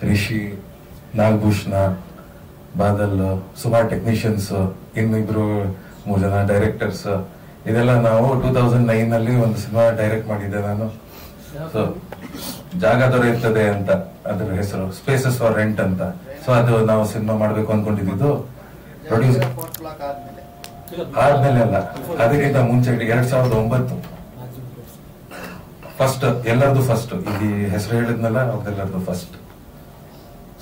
ರಿಷಿ, ನಾಗಭೂಷಣ, ಬಾದಲ್, ಸುಮಾರು ಟೆಕ್ನಿಷಿಯನ್ಸ್, ಇನ್ನಿಬ್ರು 3 ಜನ ಡೈರೆಕ್ಟರ್ಸ್. ಇದೆಲ್ಲ ನಾವು 2009 ಒಂದು ಸಿನಿಮಾ ಡೈರೆಕ್ಟ್ ಮಾಡಿದ್ದೆ ನಾನು. ಸೊ ಜಾಗ ದೊರೆಯುತ್ತದೆ ಅಂತ ಅದ್ರ ಹೆಸರು, ಸ್ಪೇಸಸ್ ಫಾರ್ ರೆಂಟ್ ಅಂತ. ಸೊ ಅದು ನಾವು ಸಿನಿಮಾ ಮಾಡ್ಬೇಕು ಅನ್ಕೊಂಡಿದ್ದು. ಪ್ರೊಡ್ಯೂಸ್ ಆದ್ಮೇಲೆ ಅಲ್ಲ, ಅದಕ್ಕಿಂತ ಮುಂಚೆ 2009 ಫಸ್ಟ್, ಎಲ್ಲರದು ಫಸ್ಟ್. ಈ ಹೆಸರು ಹೇಳಿದ್ನಲ್ಲ ಅವ್ರದ್ದೆಲ್ಲರದು ಫಸ್ಟ್.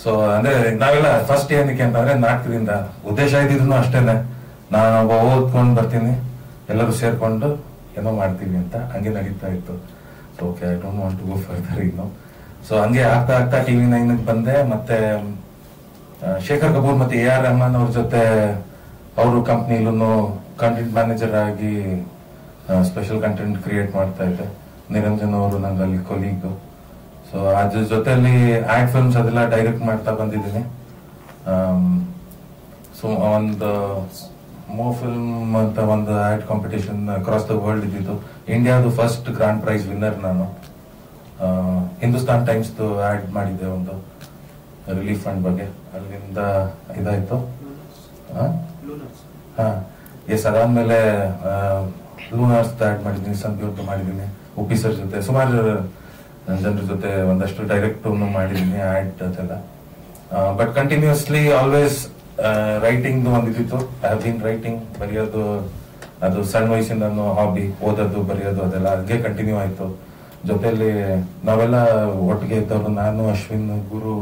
ಸೊ ಅಂದ್ರೆ ನಾವೆಲ್ಲ ಫಸ್ಟ್ ಏನಕ್ಕೆ ಅಂತಂದ್ರೆ ನಾಟಕದಿಂದ ಉದ್ದೇಶ ಇದ್ದಿದ್ರು ಅಷ್ಟೇನೆ. ನಾನು ಓದ್ಕೊಂಡು ಬರ್ತೀನಿ, ಎಲ್ಲರೂ ಸೇರ್ಕೊಂಡು ಏನೋ ಮಾಡ್ತೀವಿ ಅಂತ ಹಂಗೆ ನಡೀತಾ ಇತ್ತು. So okay, I don't want to go further ಇನ್ನು. ಸೊ ಹಂಗೆ ಆಗ್ತಾ TV9 ಬಂದೆ. ಮತ್ತೆ ಶೇಖರ್ ಕಪೂರ್ ಮತ್ತೆ AR ರೆಹಮಾನ್ ಅವ್ರ ಜೊತೆ ಅವರು ಕಂಪ್ನಿಲೂ ಕಂಟೆಂಟ್ ಮ್ಯಾನೇಜರ್ ಆಗಿ ಸ್ಪೆಷಲ್ ಕಂಟೆಂಟ್ ಕ್ರಿಯೇಟ್ ಮಾಡ್ತಾ ಇದ್ದೆ. ನಿರಂಜನ್ ಅವರು ನಂಗೆ ಅಲ್ಲಿ ಕೊಲೀಗ್. ಸೊ ಅದ್ರ ಜೊತೆಲಿ ಆಡ್ ಫಿಲ್ಮ್ಸ್ ಅದೆಲ್ಲ ಡೈರೆಕ್ಟ್ ಮಾಡ್ತಾ ಬಂದಿದ್ದೀನಿ. ಸೊ ಒಂದು ಫಿಲ್ಮ್ ಅಂತ ಒಂದು ad competition across the world ಇದ್ದಿದ್ದು. ಇಂಡಿಯಾದು ಫಸ್ಟ್ ಗ್ರಾಂಡ್ ಪ್ರೈಸ್ ವಿನ್ನರ್ ನಾನು. ಹಿಂದೂಸ್ತಾನ್ ಟೈಮ್ಸ್ ಆಡ್ ಮಾಡಿದ್ದೆ ಒಂದು ರಿಲೀಫ್ ಫಂಡ್ ಬಗ್ಗೆ. ಅಲ್ಲಿಂದ ಇದಾಯ್ತು. ಎಸ್ ಅದಾದ್ಮೇಲೆ ಲೂನಾರ್ಸ್ ಆ್ಯಡ್ ಮಾಡಿದ್ದೀನಿ, ಸಂಪ್ಯೂರ್ದು ಮಾಡಿದ್ದೀನಿ, ಉಪ್ಪಿ ಸರ್ ಜೊತೆ ಸುಮಾರು ಜನರ ಜೊತೆ ಒಂದಷ್ಟು ಡೈರೆಕ್ಟ್ ಮಾಡಿದ್ದೀನಿ ಆ್ಯಡ್ ಅದೆಲ್ಲ. ಬಟ್ ಕಂಟಿನ್ಯೂಸ್ಲಿ ಆಲ್ವೇಸ್ ರೈಟಿಂಗ್ ಒಂದಿತ್ತು. ಐ ಹ್ಯಾವ್ ಬೀನ್ ರೈಟಿಂಗ್, ಬರೆಯೋದು ಅದು ಸಣ್ಣ ವಯಸ್ಸಿಂದ ಹಾಬಿ, ಓದೋದು ಬರೆಯೋದು ಅದೆಲ್ಲ ಹಾಗೆ ಕಂಟಿನ್ಯೂ ಆಯ್ತು. ಜೊತೆಯಲ್ಲಿ ನಾವೆಲ್ಲ ಒಟ್ಟಿಗೆ ಇದ್ದವರು, ನಾನು, ಅಶ್ವಿನ್, ಗುರು,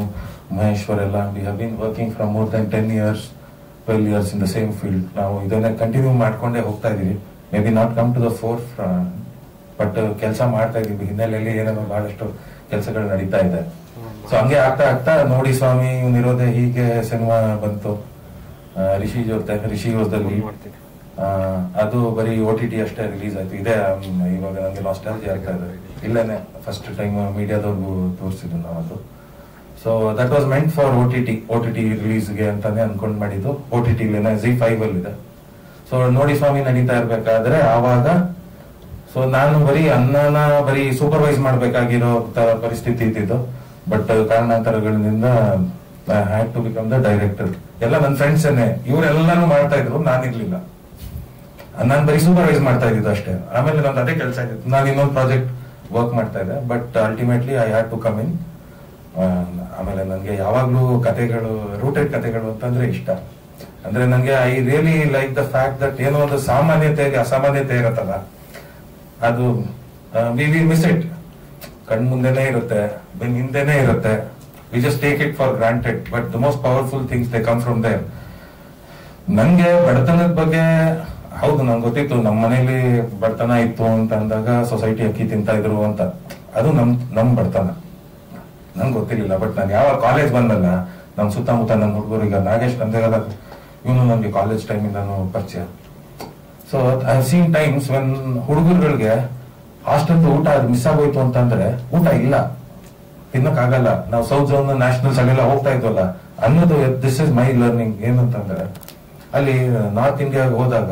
ಮಹೇಶ್ವರ್ ಎಲ್ಲ we have been working from more than 10 years 12 years in the same field. ನಾವು ಇದನ್ನ ಕಂಟಿನ್ಯೂ ಮಾಡ್ಕೊಂಡೇ ಹೋಗ್ತಾ ಇದೀವಿ. Maybe not come to the fore but ಕೆಲಸ ಮಾಡ್ತಾ ಇದೀವಿ. ಹಿನ್ನೆಲೆಯಲ್ಲಿ ಏನೇನೋ ಬಹಳಷ್ಟು ಕೆಲಸಗಳು ನಡೀತಾ ಇದೆ. ಸೊ ಹಂಗೆ ಆಗ್ತಾ ಆಗ್ತಾ ನೋಡಿ ಸ್ವಾಮಿ ಇರೋದೇ ಹೀಗೆ ಸಿನಿಮಾ ಬಂತು. ರಿಷಿ ಜೊತೆ, ರಿಷಿ ಯೋಸದಲ್ಲಿ ಅದು ಬರೀ OTT ಅಷ್ಟೇ ರಿಲೀಸ್ ಆಯ್ತು. ಇದೇ ಇವಾಗ ನಮ್ಗೆ ನಾಸ್ಟಾಲಜಿ ಆಗ್ತಾ ಇದೆ. ಇಲ್ಲೇನೆ ಫಸ್ಟ್ ಟೈಮ್ ಮೀಡಿಯಾದವ್ರಿಗೂ ತೋರಿಸಿದ್ದು ನಾವು ಅದು. So that was meant for OTT ರಿಲೀಸ್ಗೆ ಅಂತಾನೆ ಅನ್ಕೊಂಡ್ ಮಾಡಿದ್ದು. OTT ZEE5 ಅಲ್ಲಿ ಇದೆ. ಸೊ ನೋಡಿ ಸ್ವಾಮಿ ನಡೀತಾ ಇರ್ಬೇಕಾದ್ರೆ ಆವಾಗ ಸೊ ನಾನು ಬರೀ ಅನ್ನನ ಬರೀ ಸೂಪರ್ವೈಸ್ ಮಾಡ್ಬೇಕಾಗಿರೋ ಪರಿಸ್ಥಿತಿ ಇದ್ದಿದ್ದು. ಬಟ್ ಕಾರಣಾಂತರಗಳಿಂದ had to become the director. ಎಲ್ಲ ನನ್ನ ಫ್ರೆಂಡ್ಸ್ ಇವರೆಲ್ಲಾನು ಮಾಡ್ತಾ ಇದ್ರು, ನಾನಿರ್ಲಿಲ್ಲ. ನಾನು ಬರೀ ಸೂಪರ್ವೈಸ್ ಮಾಡ್ತಾ ಇದ್ದಿದ್ದು ಅಷ್ಟೇ. ಆಮೇಲೆ ನಂದು ಅದೇ ಕೆಲಸ ಇತ್ತು, ನಾನು ಇನ್ನೊಂದು ಪ್ರಾಜೆಕ್ಟ್ ವರ್ಕ್ ಮಾಡ್ತಾ ಇದ್ದೆ. But ultimately I had to come in. ಆಮೇಲೆ ನನಗೆ ಯಾವಾಗ್ಲೂ ಕತೆಗಳು, ರೂಟೆಡ್ ಕತೆಗಳು ಅಂತಂದ್ರೆ ಇಷ್ಟ. ಅಂದ್ರೆ ನನಗೆ I really like the fact that ಏನೋ ಒಂದು ಸಾಮಾನ್ಯತೆಗೆ ಅಸಾಮಾನ್ಯತೆ ಇರುತ್ತಲ್ಲ, ಅದು ವಿ ಮಿಸ್ ಇಟ್. ಕಣ್ ಮುಂದೆನೆ ಇರುತ್ತೆ, ಬೆನ್ ಹಿಂದೆನೆ ಇರುತ್ತೆ. We just take it for granted. But the most powerful things they come from there. ನಂಗೆ ಬಡತನದ ಬಗ್ಗೆ ಹೌದು ನಂಗೆ ಗೊತ್ತಿತ್ತು, ನಮ್ಮ ಮನೇಲಿ ಬಡತನ ಇತ್ತು ಅಂತ ಅಂದಾಗ ಸೊಸೈಟಿ ಅಕ್ಕಿ ತಿಂತಾ ಇದ್ರು ಅಂತ. ಅದು ನಮ್ ಬಡತನ ನಂಗೆ ಗೊತ್ತಿರ್ಲಿಲ್ಲ. ಬಟ್ ನಾನು ಯಾವ ಕಾಲೇಜ್ ಬಂದಲ್ಲ, ನಮ್ ಸುತ್ತಮುತ್ತ ನನ್ನ ಹುಡುಗರು, ಈಗ ನಾಗೇಶ್ ನಂದೇಗಲ್ಲ, ಇವನು ನನ್ಗೆ ಕಾಲೇಜ್ ಟೈಮಿಂದ ಪರಿಚಯ. So I have seen times when ಹುಡುಗರುಗಳಿಗೆ ಹಾಸ್ಟೆಲ್ ಊಟ ಮಿಸ್ ಆಗೋಯ್ತು ಅಂತಂದ್ರೆ ಊಟ ಇಲ್ಲ, ತಿನ್ನಕ್ಕಾಗಲ್ಲ. ನಾವು ಸೌತ್ ಝೋನ್ ನ್ಯಾಷನಲ್ಸ್ ಅಲ್ಲೆಲ್ಲ ಹೋಗ್ತಾ ಇದ್ವಲ್ಲ ಅನ್ನೋದು. This is my learning. ಏನಂತಂದ್ರೆ ಅಲ್ಲಿ ನಾರ್ತ್ ಇಂಡಿಯಾಗ ಹೋದಾಗ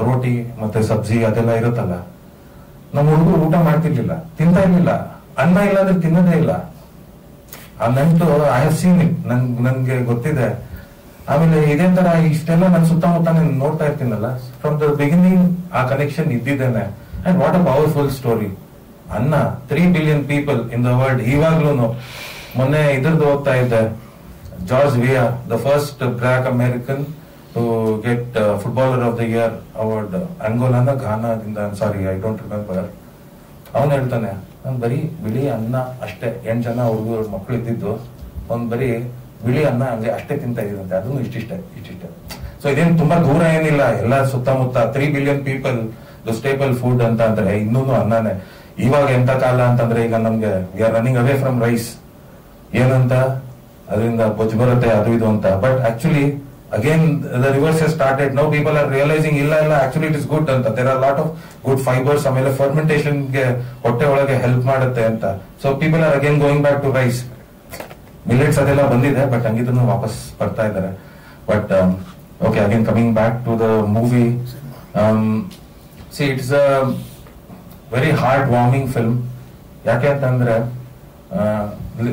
ರೋಟಿ ಮತ್ತೆ ಸಬ್ಜಿ ಅದೆಲ್ಲ ಇರುತ್ತಲ್ಲ, ನಮ್ಮ ಹುಡುಗರು ಊಟ ಮಾಡ್ತಿರ್ಲಿಲ್ಲ, ತಿಂತಾ ಇರ್ಲಿಲ್ಲ. ಅನ್ನ ಇಲ್ಲ ಅಂದ್ರೆ ತಿನ್ನೋದೇ ಇಲ್ಲ. ಆ ನಂಟು ಐ ಹ್ಯಾವ್ ಸೀನ್ ಇಟ್, ನನ್ಗೆ ಗೊತ್ತಿದೆ. ಆಮೇಲೆ ಇದೇ ತರ ಇಷ್ಟೆಲ್ಲ ನನ್ನ ಸುತ್ತಮುತ್ತ ನೋಡ್ತಾ ಇರ್ತೀನಲ್ಲ, ಫ್ರಮ್ ದ ಬಿಗಿನಿಂಗ್ ಆ ಕನೆಕ್ಷನ್ ಇದ್ದಿದ್ದೇನೆ. And what a powerful story. ಅನ್ನ 3 billion people in the world. ಇವಾಗ್ಲೂ ಮೊನ್ನೆ ಇದ್ರದ್ದು ಓದ್ತಾ ಇದ್ದೆ, George Weah, the first black American to get footballer of the year award. ಅಂಗೋಲಾನ ಘಾನಾದಿಂದ, ಸಾರಿ ಐ ಡೋಂಟ್ ರಿಮೆಂಬರ್. ಅವನು ಹೇಳ್ತಾನೆ, ನಾನು ಬರೀ ಬಿಳಿ ಅನ್ನ ಅಷ್ಟೇ, 8 ಜನ ಹುಡುಗರು ಮಕ್ಕಳು ಇದ್ದಿದ್ದು, ಒಂದ್ ಬರೀ ಬಿಳಿ ಅನ್ನ ಹಂಗೆ ಅಷ್ಟೇ ತಿಂತಾ ಇದ್ರಂತೆ. ಅದನ್ನು ಇಷ್ಟಿಷ್ಟೇ. ಸೊ ಇದೇನು ತುಂಬಾ ದೂರ ಏನಿಲ್ಲ, ಎಲ್ಲ ಸುತ್ತಮುತ್ತ 3 billion ಪೀಪಲ್ ಸ್ಟೇಬಲ್ ಫುಡ್ ಅಂತ ಅಂದ್ರೆ ಇನ್ನೂ ಅನ್ನನೇ. ಇವಾಗ ಎಂತ ಕಾಲ ಅಂತಂದ್ರೆ ಈಗ ನಮ್ಗೆ we are running away from rice. ಏನಂತ ಅದರಿಂದ ಬೊಜ್ಜು ಬರುತ್ತೆ ಅದು ಇದು ಅಂತ. But actually again the reverse has started. Now people are realising ಇಲ್ಲ ಆಕ್ಚುಲಿ ಇಟ್ ಇಸ್ ಗುಡ್ ಅಂತ. There are lot of good fibres. ಆಮೇಲೆ ಫರ್ಮೆಂಟೇಶನ್ ಗೆ ಹೊಟ್ಟೆ ಒಳಗೆ ಹೆಲ್ಪ್ ಮಾಡುತ್ತೆ ಅಂತ. So people are again going back to rice. Millets ಅದೆಲ್ಲ ಬಂದಿದೆ, ಬಟ್ ಹಂಗಿದ್ರು ವಾಪಸ್ ಬರ್ತಾ ಇದ್ದಾರೆ. But okay, again coming back to the movie. C it's a very heart warming film. ಯಾಕೆ ಅಂತಂದ್ರೆ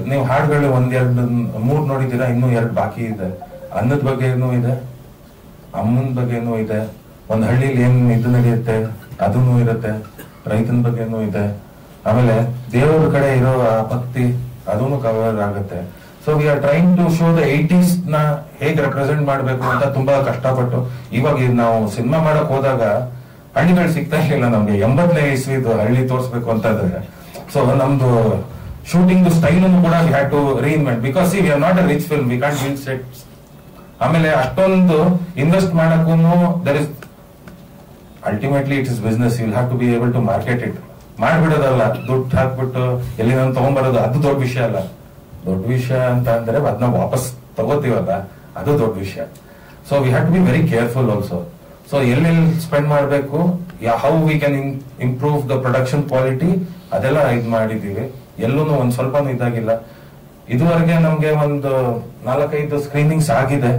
ನೀವು ಹಾಡುಗಳು 1-2-3 ನೋಡಿದ್ದೀರಾ, ಇನ್ನೂ 2 ಬಾಕಿ ಇದೆ. ಅನ್ನದ ಬಗ್ಗೆನೂ ಇದೆ, ಅಮ್ಮನ ಬಗ್ಗೆನೂ ಇದೆ, ಒಂದ್ ಹಳ್ಳಿಲಿ ಏನ್ ಇದು ನಡೆಯುತ್ತೆ ಅದೂ ಇರುತ್ತೆ, ರೈತನ ಬಗ್ಗೆನೂ ಇದೆ, ಆಮೇಲೆ ದೇವರ ಕಡೆ ಇರೋ ಭಕ್ತಿ ಅದೂ ಕವರ್ ಆಗುತ್ತೆ. So we are trying to show the 80s ನ ಹೇಗೆ ರೆಪ್ರೆಸೆಂಟ್ ಮಾಡ್ಬೇಕು ಅಂತ ತುಂಬಾ ಕಷ್ಟಪಟ್ಟು. ಇವಾಗ ನಾವು ಸಿನಿಮಾ ಮಾಡಕ್ ಹೋದಾಗ ಹಳ್ಳಿಗಳು ಸಿಗ್ತಾ ಇರ್ಲಿಲ್ಲ ನಮ್ಗೆ. 80ನೇ ಇಸ್ವಿದು ಹಳ್ಳಿ ತೋರಿಸ್ಬೇಕು ಅಂತಂದ್ರೆ ಸೊ ನಮ್ದು ಶೂಟಿಂಗ್ ಸ್ಟೈಲ್ ಕೂಡ we had to reinvent. Because we are not a rich film, we can't build sets. ಆಮೇಲೆ ಅಷ್ಟೊಂದು ಇನ್ವೆಸ್ಟ್ ಮಾಡಕ್ಕೂ there is ultimately it is business. You will have to be able to market it. ಮಾಡ್ಬಿಡೋದಲ್ಲ, ದುಡ್ಡು ಹಾಕ್ಬಿಟ್ಟು ಎಲ್ಲಿ ನಾನು ತಗೊಂಡ್ಬರೋದು ಅದು ದೊಡ್ಡ ವಿಷಯ ಅಲ್ಲ. ದೊಡ್ಡ ವಿಷಯ ಅಂತ ಅಂದ್ರೆ ಅದನ್ನ ವಾಪಸ್ ತಗೋತೀವಲ್ಲ ಅದು ದೊಡ್ಡ ವಿಷಯ. So we have to be very careful also. So ಎಲ್ಲೆಲ್ಲಿ ಸ್ಪೆಂಡ್ ಮಾಡಬೇಕು, how we can improve the production quality, ಅದೆಲ್ಲ ಇದು ಮಾಡಿದೀವಿ. ಎಲ್ಲೂ ಒಂದ್ ಸ್ವಲ್ಪನೂ ಇದಾಗಿಲ್ಲ. ಇದುವರೆಗೆ ನಮ್ಗೆ ಒಂದು 4-5 ಸ್ಕ್ರೀನಿಂಗ್ಸ್ ಆಗಿದೆ.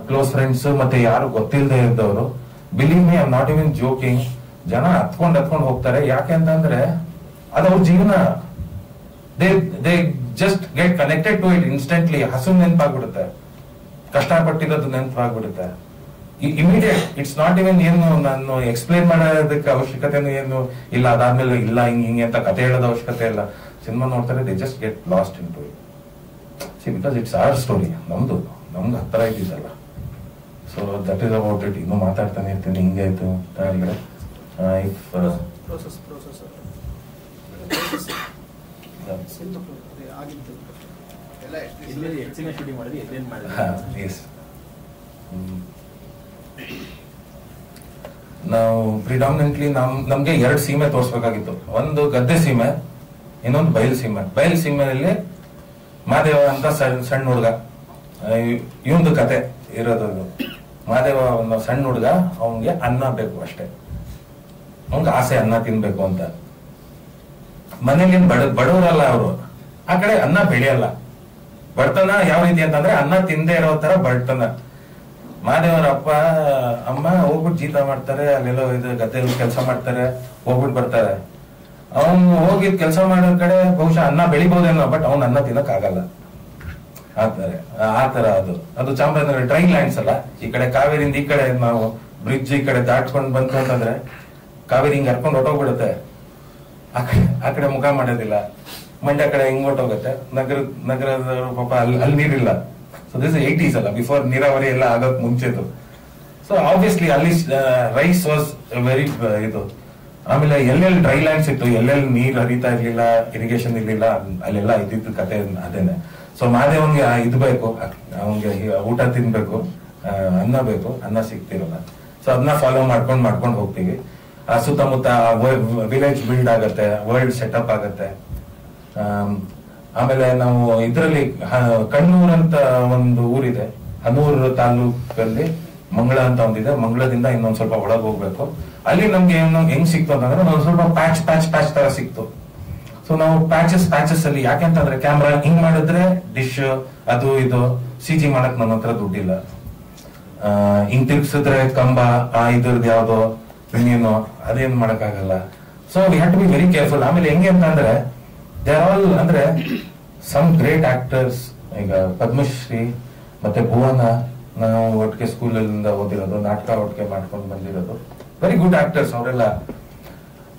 ಕ್ಲೋಸ್ ಫ್ರೆಂಡ್ಸ್ ಮತ್ತೆ ಯಾರು ಗೊತ್ತಿಲ್ಲದೆ ಇದ್ದವರು. Believe me, I am not even joking. ಜನ ಹತ್ಕೊಂಡ್ ಹೋಗ್ತಾರೆ. ಯಾಕೆ ಅಂತಂದ್ರೆ ಅದವ್ರ ಜೀವನ. They just get connected to it instantly. ಹಸು ನೆನಪಾಗ್ಬಿಡುತ್ತೆ, ಕಷ್ಟಪಟ್ಟಿರೋದು ನೆನಪಾಗ್ಬಿಡುತ್ತೆ. ಇಮಿಡಿಯೇಟ್. ಇಟ್ಸ್ ನಾಟ್ ಇವನ್ ಏನು ನಾನು ಎಕ್ಸ್ಪ್ಲೈನ್ ಮಾಡೋದಕ್ಕೆ ಅವಶ್ಯಕತೆನೂ ಏನು ಇಲ್ಲ. ಅದಾದ್ಮೇಲೆ ಇಲ್ಲ ಹಿಂಗೆ ಅಂತ ಕತೆ ಹೇಳೋದ ಅವಶ್ಯಕತೆ ಇಲ್ಲ. ಸಿನಿಮಾ ನೋಡ್ತಾರೆ, they just get lost in to it. See because it's our story, ನಮ್ಗೆ ಹತ್ತಿರ ಇದ್ದಿದ್ದಲ್ಲ. So that is about it. ಇನ್ನೂ ಮಾತಾಡ್ತಾನೆ ಇರ್ತೀನಿ, ಹಿಂಗಾಯ್ತು ಅಂತ ಹೇಳಿದ್ರೆ ನಾವು ಪ್ರಿಡಾಮಿನೆಂಟ್ಲಿ ನಮ್ಗೆ 2 ಸೀಮೆ ತೋರಿಸ್ಬೇಕಾಗಿತ್ತು. ಒಂದು ಗದ್ದೆ ಸೀಮೆ, ಇನ್ನೊಂದು ಬಯಲು ಸೀಮೆ. ಬಯಲು ಸೀಮೆಯಲ್ಲಿ ಮಾದೇವ ಅಂತ ಸಣ್ಣ ಹುಡುಗ, ಇವಂದು ಕತೆ ಇರೋದು. ಮಾದೇವ ಒಂದು ಸಣ್ಣ ಹುಡುಗ, ಅವನ್ಗೆ ಅನ್ನ ಬೇಕು ಅಷ್ಟೇ, ಅವನ್ಗೆ ಆಸೆ ಅನ್ನ ತಿನ್ಬೇಕು ಅಂತ. ಮನೇಲಿ ಬಡವರಲ್ಲ ಅವರು, ಆ ಕಡೆ ಅನ್ನ ಬೆಳೆಯಲ್ಲ. ಬಡತನ ಯಾವ ರೀತಿ ಅಂತಂದ್ರೆ ಅನ್ನ ತಿಂದೇ ಇರೋ ತರ ಬಡತನ. ಮಾದೇವರ ಅಪ್ಪ ಅಮ್ಮ ಹೋಗ್ಬಿಟ್ಟು ಜೀತ ಮಾಡ್ತಾರೆ, ಅಲ್ಲೆಲ್ಲೋ ಇದು ಗದ್ದೆಯಲ್ಲಿ ಕೆಲಸ ಮಾಡ್ತಾರೆ, ಹೋಗ್ಬಿಟ್ಟು ಬರ್ತಾರೆ. ಅವನು ಹೋಗಿದ್ ಕೆಲಸ ಮಾಡೋ ಕಡೆ ಬಹುಶಃ ಅನ್ನ ಬೆಳಿಬಹುದೇನೋ, ಬಟ್ ಅವ್ನ ಅನ್ನ ತಿನ್ನಕ್ ಆಗಲ್ಲ. ಆತರ ಅದು ಚಾಮರಾಜನಗರ ಡ್ರೈ ಲ್ಯಾಂಡ್ಸ್ ಅಲ್ಲ. ಈ ಕಡೆ ಕಾವೇರಿಂದ ಈ ಕಡೆ ನಾವು ಬ್ರಿಡ್ಜ್ ಈ ಕಡೆ ದಾಟ್ಕೊಂಡು ಬಂತು ಅಂತಂದ್ರೆ ಕಾವೇರಿ ಹಿಂಗ್ ಹರ್ಕೊಂಡು ಹೊಟ್ಟೋಗ್ಬಿಡುತ್ತೆ. ಆ ಕಡೆ ಮುಖ ಮಾಡೋದಿಲ್ಲ. ಮಂಡ್ಯ ಕಡೆ ಹಿಂಗ್ ಹೊಟ್ಟೋಗುತ್ತೆ. ನಗರದ ಪಾಪ ಅಲ್ಲಿ ನೀರಿಲ್ಲ. ಸೊ ದಿಸ್ 80s ಅಲ್ಲ, ಬಿಫೋರ್ ನೀರಾವರಿ ಎಲ್ಲ ಆಗೋಕ್ ಮುಂಚೆದು. ಸೊ ಆಬ್ವಿಯಸ್ಲಿ ಅಲ್ಲಿ ರೈಸ್ ವಾಸ್ ವೆರಿ ಇದು. ಆಮೇಲೆ ಎಲ್ಲೆಲ್ಲಿ ಡ್ರೈ ಲ್ಯಾಂಡ್ಸ್ ಇತ್ತು, ಎಲ್ಲೆಲ್ಲಿ ನೀರ್ ಹರಿತಾ ಇರ್ಲಿಲ್ಲ, ಇರಿಗೇಷನ್ ಇರ್ಲಿಲ್ಲ, ಅಲ್ಲೆಲ್ಲ ಇದ್ದಿದ್ದು ಕತೆ ಅದೇನೆ. ಸೊ ಮಾದೇವನ್ಗೆ ಇದು ಬೇಕು, ಅವನ್ಗೆ ಊಟ ತಿನ್ಬೇಕು, ಅನ್ನ ಬೇಕು, ಅನ್ನ ಸಿಗ್ತಿರಲ್ಲ. ಸೊ ಅದನ್ನ ಫಾಲೋ ಮಾಡ್ಕೊಂಡು ಹೋಗ್ತೀವಿ. ಆ ಸುತ್ತಮುತ್ತ ವಿಲೇಜ್ ಬಿಲ್ಡ್ ಆಗತ್ತೆ, ವರ್ಲ್ಡ್ ಸೆಟಪ್ ಆಗತ್ತೆ. ಆಮೇಲೆ ನಾವು ಇದರಲ್ಲಿ ಕಣ್ಣೂರ್ ಅಂತ ಒಂದು ಊರಿದೆ, ಹನೂರು ತಾಲೂಕಲ್ಲಿ ಮಂಗಳ ಅಂತ ಒಂದಿದೆ. ಮಂಗಳದಿಂದ ಇನ್ನೊಂದ್ ಸ್ವಲ್ಪ ಒಳಗೆ ಹೋಗ್ಬೇಕು. ಅಲ್ಲಿ ನಮ್ಗೆ ಹೆಂಗ್ ಸಿಕ್ತು ಅಂತಂದ್ರೆ ಒಂದ್ ಸ್ವಲ್ಪ ಪ್ಯಾಚ್ ತರ ಸಿಕ್ತು. ಸೊ ನಾವು ಪ್ಯಾಚಸ್ ಅಲ್ಲಿ ಯಾಕೆಂತಂದ್ರೆ ಕ್ಯಾಮ್ರಾ ಹಿಂಗ್ ಮಾಡಿದ್ರೆ ಡಿಶ್ ಅದು ಇದು CG ಮಾಡಕ್ ನನ್ನ ಹತ್ರ ದುಡ್ಡಿಲ್ಲ. ಹಿಂಗ್ ತಿರ್ಗಿಸಿದ್ರೆ ಕಂಬ ಇದ್ರದ್ದು ಯಾವ್ದೋ ಇನ್ನೇನೋ ಅದೇನ್ ಮಾಡಕ್ ಆಗಲ್ಲ. So we have to be very careful. ಆಮೇಲೆ ಹೆಂಗೆ ಅಂತಂದ್ರೆ ದೇ ಆರ್ ಆಲ್ ಅಂದ್ರೆ ಸಮ್ ಗ್ರೇಟ್ ಆಕ್ಟರ್ಸ್. ಈಗ ಪದ್ಮಶ್ರೀ ಮತ್ತೆ ಭುವನ ನಾವು ಒಟ್ಟಿಗೆ ಸ್ಕೂಲಿಂದ ಓದಿರೋದು, ನಾಟಕ ಒಟ್ಟಿಗೆ ಮಾಡ್ಕೊಂಡು ಬಂದಿರೋದು, ವೆರಿ ಗುಡ್ ಆಕ್ಟರ್ಸ್ ಅವರೆಲ್ಲ.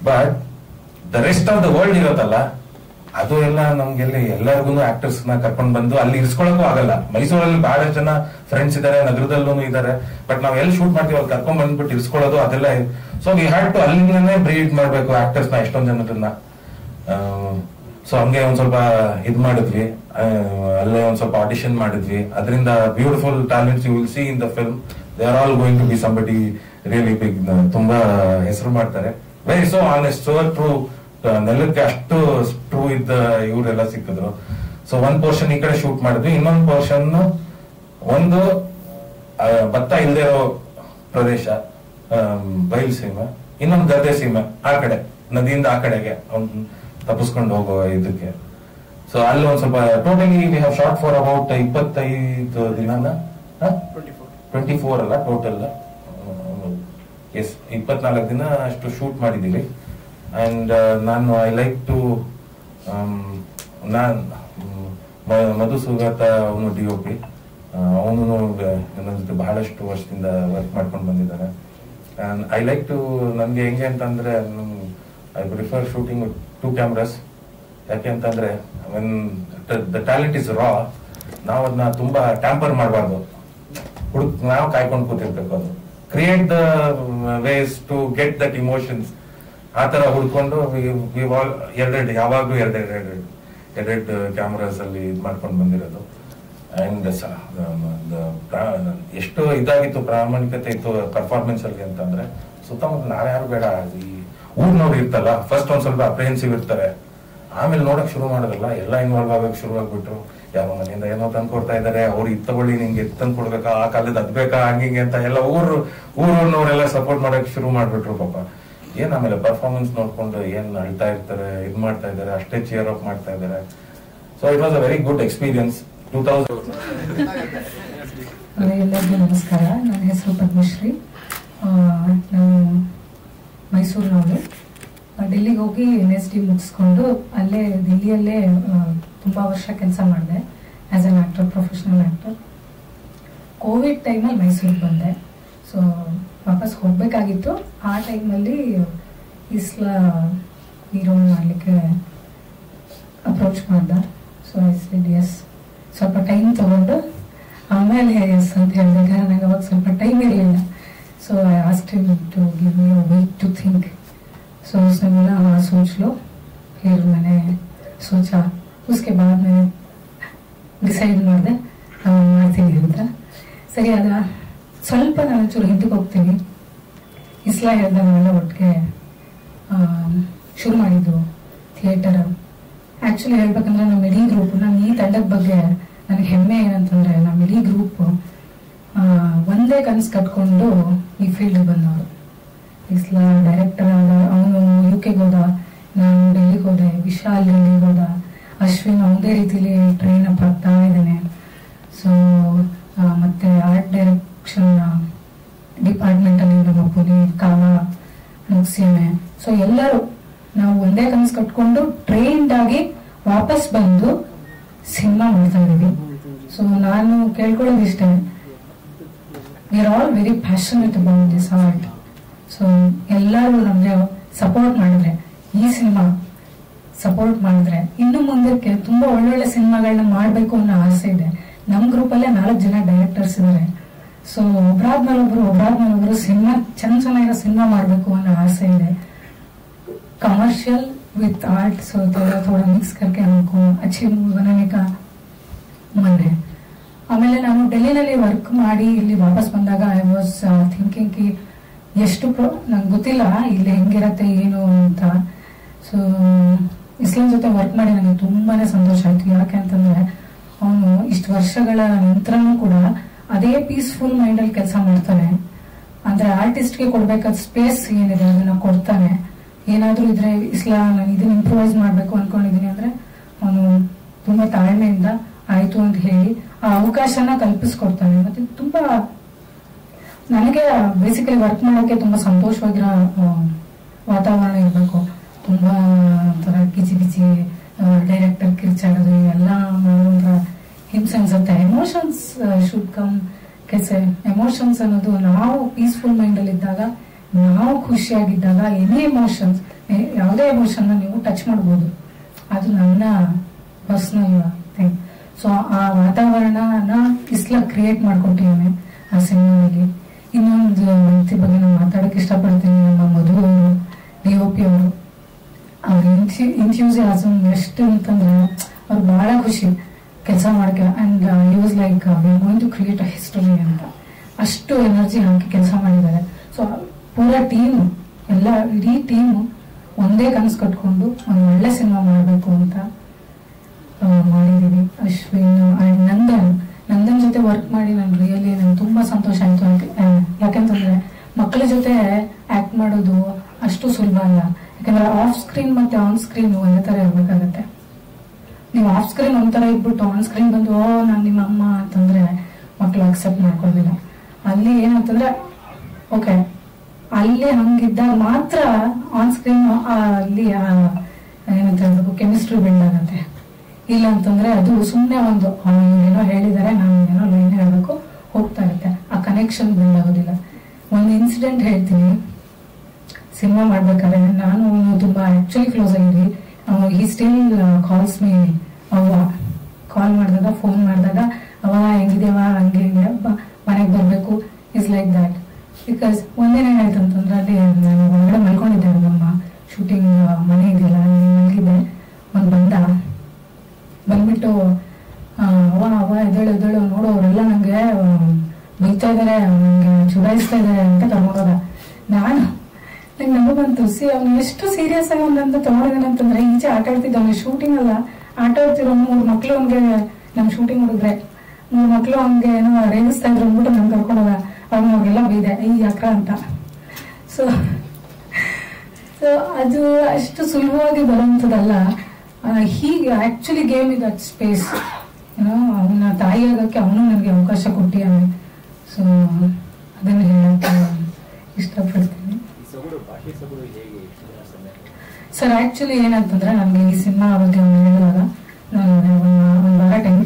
But the rest of the world ಇರೋತ್ತಲ್ಲ, ಅದು ಎಲ್ಲ ನಮ್ಗೆಲ್ಲಿ ಎಲ್ಲರಿಗೂ ಆಕ್ಟರ್ಸ್ ನ ಕರ್ಕೊಂಡು ಬಂದು ಅಲ್ಲಿ ಇರ್ಸ್ಕೊಳಕ್ಕೂ ಆಗಲ್ಲ. ಮೈಸೂರಲ್ಲಿ ಬಹಳ ಜನ ಫ್ರೆಂಡ್ಸ್ ಇದಾರೆ, ನಗರದಲ್ಲೂ ಇದಾರೆ. ಬಟ್ ನಾವ್ ಎಲ್ಲಿ ಶೂಟ್ ಮಾಡ್ತೀವಿ ಅಲ್ಲಿ ಕರ್ಕೊಂಡ್ ಬಂದ್ಬಿಟ್ಟು ಇರ್ಸ್ಕೊಳ್ಳೋದು ಅದೆಲ್ಲ. ಸೊ ವಿ ಹ್ಯಾಡ್ ಟು ಅಲ್ಲಿಂದನೇ ಬ್ರೀಡ್ ಮಾಡ್ಬೇಕು ಆಕ್ಟರ್ಸ್ ನ, ಎಷ್ಟೊಂದ್ ಜನರನ್ನ. ಸೊ ಹಂಗೆ ಒಂದ್ ಸ್ವಲ್ಪ ಇದ್ ಮಾಡಿದ್ವಿ, ಅಲ್ಲೇ ಒಂದ್ ಸ್ವಲ್ಪ ಆಡಿಷನ್ ಮಾಡಿದ್ವಿ. ಅದರಿಂದ beautiful talents you will see in the film. They are all going to be somebody really big. ತುಂಬಾ ಹೆಸರು ಮಾಡ್ತಾರೆ. Very so honest, so true. ನೆಲಕ್ಕೆ ಅಷ್ಟು ಟ್ರೂ ಇದ್ದ ಇವರೆಲ್ಲ ಸಿಕ್ಕಿದ್ರು. ಸೊ ಒಂದ್ ಪೋರ್ಷನ್ ಈ ಕಡೆ ಶೂಟ್ ಮಾಡಿದ್ವಿ, ಇನ್ನೊಂದು ಪೋರ್ಷನ್ ಒಂದು ಭತ್ತ ಇಲ್ದೇ ಇರೋ ಪ್ರದೇಶ ಬಯಲು ಸೀಮೆ, ಇನ್ನೊಂದು ಗದ್ದೆ ಸೀಮೆ ಆ ಕಡೆ ನದಿಯಿಂದ ಆ ಕಡೆಗೆ ತಪ್ಪಿಸ್ಕೊಂಡು ಹೋಗೋ ಇದಕ್ಕೆ. ಸೊ ಅಲ್ಲಿ ಒಂದ್ ಸ್ವಲ್ಪ totally we have short for about 25 ದಿನನ 24 ಅಲ್ಲ ಟೋಟಲ್. ಎಸ್ 24 ದಿನ ಅಷ್ಟು ಶೂಟ್ ಮಾಡಿದೀವಿ. ಅಂಡ್ ನಾನು ಐ ಲೈಕ್ ಟು ಮಧು ಸುಗತ ಅವನು DOP, ಅವನು ನನ್ನ ಜೊತೆ ಬಹಳಷ್ಟು ವರ್ಷದಿಂದ ವರ್ಕ್ ಮಾಡ್ಕೊಂಡು ಬಂದಿದ್ದಾನೆ. ಐ ಲೈಕ್ ಟು, ನನ್ಗೆ ಹೆಂಗೆ ಅಂತಂದ್ರೆ ಐ ಪ್ರಿಫರ್ ಶೂಟಿಂಗ್ 2 cameras. ಯಾಕೆ ಅಂತಂದ್ರೆ ದ ಟ್ಯಾಲೆಂಟ್ ಇಸ್ ರಾ. ನಾವು ಅದನ್ನ ತುಂಬಾ ಟ್ಯಾಂಪರ್ ಮಾಡಬಾರ್ದು, ನಾವು ಕಾಯ್ಕೊಂಡು ಕೂತಿರ್ಬೇಕು. ಅದು create the ways to get that emotions. ಆ ತರ ಹುಡ್ಕೊಂಡು ಯಾವಾಗ್ಲೂ ಎರಡೆರಡು ಕ್ಯಾಮ್ರಾಸ್ ಅಲ್ಲಿ ಇದ್ ಮಾಡ್ಕೊಂಡು ಬಂದಿರೋದು. ಅಂಡ್ ಎಷ್ಟು ಇದಾಗಿತ್ತು, ಪ್ರಾಮಾಣಿಕತೆ ಇತ್ತು ಪರ್ಫಾರ್ಮೆನ್ಸ್ ಅಲ್ಲಿ ಅಂತಂದ್ರೆ ಸುತ್ತಮುತ್ತ ನಾವ್ಯಾರು ಬೇಡ, ಈ ಊರ್ನವ್ರು ಇರ್ತಲ್ಲ ಫಸ್ಟ್ ಒಂದ್ ಸ್ವಲ್ಪ ಅಪ್ರಿಹೆನ್ಸಿವ್ ಇರ್ತಾರೆ, ಆಮೇಲೆ ನೋಡಕ್ ಶುರು ಮಾಡೋದಲ್ಲ, ಎಲ್ಲ ಇನ್ವಾಲ್ವ್ ಆಗಕ್ ಶುರು ಆಗ್ಬಿಟ್ರು. ಯಾರೋ ಮನೆಯಿಂದ ಏನೋ ತಂದು ಕೊಡ್ತಾ ಇದಾರೆ, ಅವ್ರು ಇದು ತಗೊಳ್ಳಿ, ನಿಂಗೆ ತಂದು ಕೊಡ್ಬೇಕಾ, ಆ ಕಾಲದ ಅದ್ ಬೇಕಾ, ಹಂಗಿಂಗೆ ಅಂತ ಎಲ್ಲ ಊರವ್ರನ್ನೆಲ್ಲ ಸಪೋರ್ಟ್ ಮಾಡಕ್ ಶುರು ಮಾಡ್ಬಿಟ್ರು ಪಾಪ. ಏನ್ ಆಮೇಲೆ ಪರ್ಫಾರ್ಮೆನ್ಸ್ ನೋಡ್ಕೊಂಡು ಏನ್ ಅಳ್ತಾ ಇರ್ತಾರೆ, ಇದ್ ಮಾಡ್ತಾ ಇದಾರೆ, ಅಷ್ಟೇ ಚಿಯರ್ ಅಪ್ ಮಾಡ್ತಾ ಇದಾರೆ. So it was a very good experience. 2000 ಎಲ್ಲರಿಗೂ ನಮಸ್ಕಾರ. ನನ್ನ ಹೆಸರು ಪದ್ಮಶ್ರೀ. ನಾನು ಮೈಸೂರಿನವಳು. ಡೆಲ್ಲಿಗೆ ಹೋಗಿ NSD ಮುಗಿಸ್ಕೊಂಡು ಅಲ್ಲೇ ದಿಲ್ಲಿಯಲ್ಲೇ ತುಂಬಾ ವರ್ಷ ಕೆಲಸ ಮಾಡಿದೆ as an actor, professional actor. Covid ಟೈಮಲ್ಲಿ ಮೈಸೂರಿಗೆ ಬಂದೆ. ಸೊ ವಾಪಸ್ ಹೋಗ್ಬೇಕಾಗಿತ್ತು. ಆ ಟೈಮಲ್ಲಿ ಇಸ್ಲಾ ಹೀರೋ ಮಾಡಲಿಕ್ಕೆ ಅಪ್ರೋಚ್ ಮಾಡ್ದ. So I said yes. ಸ್ವಲ್ಪ ಟೈಮ್ ತಗೊಂಡು ಆಮೇಲೆ ಎಸ್ ಅಂತ ಹೇಳಿದೆ. ನನಗೆ ಅವಾಗ ಸ್ವಲ್ಪ ಟೈಮ್ ಇರಲಿಲ್ಲ. So I asked him to give me a week to think. So उसने बोला हाँ सोच लो. फिर मैंने सोचा, उसके बाद मैं ಡಿಸೈಡ್ ಮಾಡಿದೆ ಮಾಡ್ತೀನಿ ಅಂತ. ಸರಿ, ಅದ ಸ್ವಲ್ಪ ನಾನು ಚೂರು ಹಿಂದಕ್ಕೆ ಹೋಗ್ತೀನಿ. ಇಸ್ಲಾ ಹೇಳ್ದ ನಾವೆಲ್ಲ ಒಟ್ಟಿಗೆ ಶುರು ಮಾಡಿದ್ದು ಥಿಯೇಟರ್. ಆ್ಯಕ್ಚುಲಿ ಹೇಳ್ಬೇಕಂದ್ರೆ ನಮ್ಮ ಇಡೀ ಗ್ರೂಪ್, ನಾನು ಈ ತಂಡದ ಬಗ್ಗೆ ನನಗೆ ಹೆಮ್ಮೆ ಏನಂತಂದರೆ, ನಮ್ಮ ಇಡೀ ಗ್ರೂಪ್ ಒಂದೇ ಕನಸು ಕಟ್ಕೊಂಡು ಈ ಫೀಲ್ಡ್ ಬಂದವರು. ಇಸ್ಲಾ ಡೈರೆಕ್ಟರ್ ಆದ, ಅವನು UK ಹೋದ, ನಾನು ಡೆಲ್ಲಿಗೆ ಹೋದೆ, ವಿಶಾಲ್ ಡೆಲ್ಲಿಗೆ ಹೋದ, ಅಶ್ವಿನ್ ಅವದೇ ರೀತಿಲಿ ಟ್ರೈನ್ ಅಪ್ ಆಗ್ತಾ ಇದ್ದಾನೆ. ಸೊ ಮತ್ತೆ ಆರ್ಟ್ ಡೈರೆಕ್ಷನ್ ಡಿಪಾರ್ಟ್ಮೆಂಟಲ್ಲಿ ನಮ್ಮ ಪುನಿ ಕಾವ ಮುಗಿಸಿವೆ. ಸೊ ಎಲ್ಲರೂ ನಾವು ಒಂದೇ ಕನಸು ಕಟ್ಕೊಂಡು ಟ್ರೈನ್ಡ್ ಆಗಿ ವಾಪಸ್ ಬಂದು ಸಿನಿಮಾ ಮಾಡ್ತಾ ಇದ್ದೀವಿ. ಸೊ ನಾನು ಕೇಳ್ಕೊಳ್ಳೋದಿಷ್ಟೇ, we are all very passionate about this art. So ಎಲ್ಲರೂ ನಮಗೆ ಸಪೋರ್ಟ್ ಮಾಡಿದ್ರೆ, ಈ ಸಿನಿಮಾ ಸಪೋರ್ಟ್ ಮಾಡಿದ್ರೆ ಇನ್ನು ಮುಂದಕ್ಕೆ ತುಂಬಾ ಒಳ್ಳೊಳ್ಳೆ ಸಿನಿಮಾಗಳನ್ನ ಮಾಡಬೇಕು ಅನ್ನೋ ಆಸೆ ಇದೆ. ನಮ್ಮ ಗ್ರೂಪಲ್ಲೇ 4 ಜನ ಡೈರೆಕ್ಟರ್ಸ್ ಇದ್ದಾರೆ. ಸೊ ಒಬ್ರಾದ್ಮೇಲೆ ಸಿನಿಮಾ ಚೆನ್ನಾಗಿರೋ ಸಿನಿಮಾ ಮಾಡಬೇಕು ಅನ್ನೋ ಆಸೆ ಇದೆ. कमर्शियल विथ आर्ट, सो थोड़ा मिक्स करके हमको अच्छी मूवी बनाने का मन है. ಆಮೇಲೆ ನಾನು ಡೆಲ್ಲಿನಲ್ಲಿ ವರ್ಕ್ ಮಾಡಿ ಇಲ್ಲಿ ವಾಪಸ್ ಬಂದಾಗ ಐ ವಾಸ್ ಥಿಂಕಿಂಗ್ ಕಿ ಎಷ್ಟು ನಂಗೆ ಗೊತ್ತಿಲ್ಲ ಇಲ್ಲಿ ಹೆಂಗಿರತ್ತೆ ಏನು ಅಂತ. ಸೊ ಇಸ್ಲಾಂ ಜೊತೆ ವರ್ಕ್ ಮಾಡಿ ನನಗೆ ತುಂಬಾನೇ ಸಂತೋಷ ಆಯ್ತು. ಯಾಕೆ ಅಂತಂದ್ರೆ ಅವನು ಇಷ್ಟು ವರ್ಷಗಳ ನಂತರನೂ ಕೂಡ ಅದೇ ಪೀಸ್ಫುಲ್ ಮೈಂಡ್ ಅಲ್ಲಿ ಕೆಲಸ ಮಾಡ್ತಾನೆ. ಅಂದ್ರೆ ಆರ್ಟಿಸ್ಟ್ಗೆ ಕೊಡ್ಬೇಕಾದ ಸ್ಪೇಸ್ ಏನಿದೆ ಅದನ್ನ ಕೊಡ್ತಾನೆ. ಏನಾದ್ರೂ ಇದ್ರೆ ಇಸ್ಲಾ ನಾನು ಇದನ್ನ ಇಂಪ್ರೂವೈಸ್ ಮಾಡ್ಬೇಕು ಅನ್ಕೊಂಡಿದೀನಿ ಅಂದ್ರೆ ಅವನು ತುಂಬಾ ತಾಳ್ಮೆಯಿಂದ ಆಯ್ತು ಅಂತ ಹೇಳಿ ಆ ಅವಕಾಶನ ಕಲ್ಪಿಸ್ಕೊಡ್ತಾನೆ. ಮತ್ತೆ ತುಂಬಾ ನನಗೆ ಬೇಸಿಕಲಿ ವರ್ಕ್ ಮಾಡೋಕೆ ತುಂಬಾ ಸಂತೋಷವಾಗಿರೋ ವಾತಾವರಣ ಇರಬೇಕು. ತುಂಬಾ ಒಂಥರ ಕಿಚಿ ಡೈರೆಕ್ಟರ್ ಕಿರ್ಚಾಡೋದು ಎಲ್ಲ ಒಂಥರ ಹಿಂಸೆ ಅನ್ಸುತ್ತೆ. Emotions should come. ಎಮೋಷನ್ಸ್ ಅನ್ನೋದು ನಾವು ಪೀಸ್ಫುಲ್ ಮೈಂಡ್ ಅಲ್ಲಿ ಇದ್ದಾಗ, ನಾವು ಖುಷಿಯಾಗಿದ್ದಾಗ ಎನಿ ಎಮೋಷನ್ಸ್, ಯಾವುದೇ ಎಮೋಷನ್ ನೀವು ಟಚ್ ಮಾಡ್ಬೋದು. ಅದು ನನ್ನ ಪರ್ಸನಲ್ ಥಿಂಗ್. ಸೊ ಆ ವಾತಾವರಣನ ಇಸ್ಲಾ ಕ್ರಿಯೇಟ್ ಮಾಡ್ಕೊಟ್ಟಿದ್ದಾನೆ ಆ ಸಿನಿಮಾಗೆ. ಇನ್ನೊಂದು ವ್ಯಕ್ತಿ ಬಗ್ಗೆ ನಾನು ಮಾತಾಡಕ್ಕೆ ಇಷ್ಟಪಡ್ತೀನಿ. ನಮ್ಮ ಮಧು DOP ಅವರು, ಅವ್ರ ಇಂಥ್ಯೂಸಿಯಾಸಮ್ ಎಷ್ಟು ಅಂತಂದ್ರೆ ಅವ್ರು ಬಹಳ ಖುಷಿ ಕೆಲಸ ಮಾಡಕ್ಕೆ. And he was like we are going to create a history ಅಂತ ಅಷ್ಟು ಎನರ್ಜಿ ಹಾಕಿ ಕೆಲಸ ಮಾಡಿದ್ದಾರೆ. ಸೊ ಪೂರ ಟೀಮ್, ಎಲ್ಲ ಇಡೀ ಟೀಮು ಒಂದೇ ಕನಸು ಕಟ್ಕೊಂಡು ಒಂದು ಒಳ್ಳೆ ಸಿನಿಮಾ ಮಾಡಬೇಕು ಅಂತ ಮಾಡಿದೀವಿ. ಅಶ್ವಿನ್ ಅಂಡ್ ನಂದನ್ ಜೊತೆ ವರ್ಕ್ ಮಾಡಿ ನಂಗೆ ತುಂಬಾ ಸಂತೋಷ ಆಯ್ತು. ಯಾಕಂತಂದ್ರೆ ಮಕ್ಕಳ ಜೊತೆ ಆಕ್ಟ್ ಮಾಡೋದು ಅಷ್ಟು ಸುಲಭ ಅಲ್ಲ. ಯಾಕಂದ್ರೆ ಆಫ್ ಸ್ಕ್ರೀನ್ ಮತ್ತೆ ಆನ್ ಸ್ಕ್ರೀನ್ ಒಂದೇ ತರ ಇರ್ಬೇಕಾಗತ್ತೆ. ನೀವು ಆಫ್ ಸ್ಕ್ರೀನ್ ಒಂಥರ ಇಟ್ಬಿಟ್ಟು ಆನ್ ಸ್ಕ್ರೀನ್ ಬಂದು ನಾನು ನಿಮ್ಮ ಅಮ್ಮ ಅಂತಂದ್ರೆ ಮಕ್ಕಳು ಅಕ್ಸೆಪ್ಟ್ ಮಾಡ್ಕೊಳ್ಳೋದಿಲ್ಲ. ಅಲ್ಲಿ ಏನಂತಂದ್ರೆ ಓಕೆ, ಅಲ್ಲಿ ಹಂಗಿದ್ದಾಗ ಮಾತ್ರ ಆನ್ ಸ್ಕ್ರೀನ್ ಅಲ್ಲಿ ಏನಂತ ಹೇಳ್ಬೇಕು, ಕೆಮಿಸ್ಟ್ರಿ ಬಿಲ್ಡ್ ಆಗತ್ತೆ. ಇಲ್ಲ ಅಂತಂದ್ರೆ ಅದು ಸುಮ್ಮನೆ ಒಂದು ಏನೋ ಹೇಳಿದಾರೆ, ನಾನು ಏನೋ ಲೈನ್ ಹೇಳ್ಬೇಕು, ಹೋಗ್ತಾ ಇರುತ್ತೆ, ಆ ಕನೆಕ್ಷನ್ ಬಿಲ್ಡ್ ಆಗೋದಿಲ್ಲ. ಒಂದು ಇನ್ಸಿಡೆಂಟ್ ಹೇಳ್ತೀನಿ. ಸಿನಿಮಾ ಮಾಡ್ಬೇಕಾದ್ರೆ ನಾನು ತುಂಬಾ ಆಕ್ಚುಲಿ ಕ್ಲೋಸ್ ಆಗಿದ್ವಿ. ಈ ಸ್ಟಿಲ್ ಕಾಲ್ಸ್ ಮೀ. ಅವ್ವ ಕಾಲ್ ಮಾಡಿದಾಗ, ಫೋನ್ ಮಾಡಿದಾಗ ಅವ ಹೆಂಗಿದೇವ ಹಂಗೆ ಮನೆಗೆ ಬರ್ಬೇಕು ಇಸ್ ಲೈಕ್ ದ್ಯಾಟ್. ಬಿಕಾಸ್ ಒಂದೇನ ಏನಾಯ್ತು ಅಂತಂದ್ರೆ ಅಲ್ಲಿ ನಾನು ಹೊರಗಡೆ ಮಲ್ಕೊಂಡಿದ್ದೆ, ನಮ್ಮ ಶೂಟಿಂಗ್ ಮನೆ ಇದೆಯಲ್ಲ ಅಲ್ಲಿ ಮಲ್ಗಿದ್ದೆ. ಬಂದ್ಬಿಟ್ಟು ಅವ ಎದ್ದೇಳು ನೋಡು ಅವರೆಲ್ಲ ನಂಗೆ ಬೈತಾ ಇದಾರೆ, ನಂಗೆ ಚುಡಾಯಿಸ್ತಾ ಇದಾರೆ ಅಂತ ತಗೊಂಡೋದ. ನಂಗೆ ನಗು ಬಂತು. ಅವ್ನು ಎಷ್ಟು ಸೀರಿಯಸ್ ಆಗಿ ಒಂದಂತ ತಗೊಂಡಿದ್ದಾನೆ ಅಂತಂದ್ರೆ, ಈಚೆ ಆಟ ಆಡ್ತಿದ್ದ, ಅವ್ನಿಗೆ ಶೂಟಿಂಗ್ ಅಲ್ಲ, ಆಟ ಆಡ್ತಿರೋ 3 ಮಕ್ಳು ಅವ್ನಿಗೆ, ನಮ್ ಶೂಟಿಂಗ್ ಹುಡುಗ್ರೆ 3 ಮಕ್ಳು ಅವ್ನಿಗೆ ಏನೋ ರೇಗಿಸ್ತಾ ಇದ್ರು ಅಂದ್ಬಿಟ್ಟು ನಮ್ಗೆ ಕರ್ಕೊಂಡೋದ. ಅವ್ರಿಗೆಲ್ಲ ಬೈದೆ ಈ ಯಾಕ್ರ ಅಂತ. ಸೊ ಅದು ಅಷ್ಟು ಸುಲಭವಾಗಿ ಬರುವಂಥದ್ದಲ್ಲ. ಹೀಗೆ ಆಕ್ಚುಲಿ ಗೇಮ್ ಇದ್ ದಟ್ ಸ್ಪೇಸ್. ಏನೋ ಅವನ ತಾಯಿ ಆಗಕ್ಕೆ ಅವನು ನನಗೆ ಅವಕಾಶ ಕೊಟ್ಟಿದ್ದಾನೆ. ಸೊ ಅದನ್ನು ಹೇಳಕ್ಕೆ ಇಷ್ಟಪಡ್ತೀನಿ. ಸರ್ ಆಕ್ಚುಲಿ ಏನಂತಂದ್ರೆ ನನಗೆ ಈ ಸಿನಿಮಾ ಬಗ್ಗೆ ಹೇಳಿದಾಗ ನಾನು ಒಂದು ವಾರ ಟೈಮ್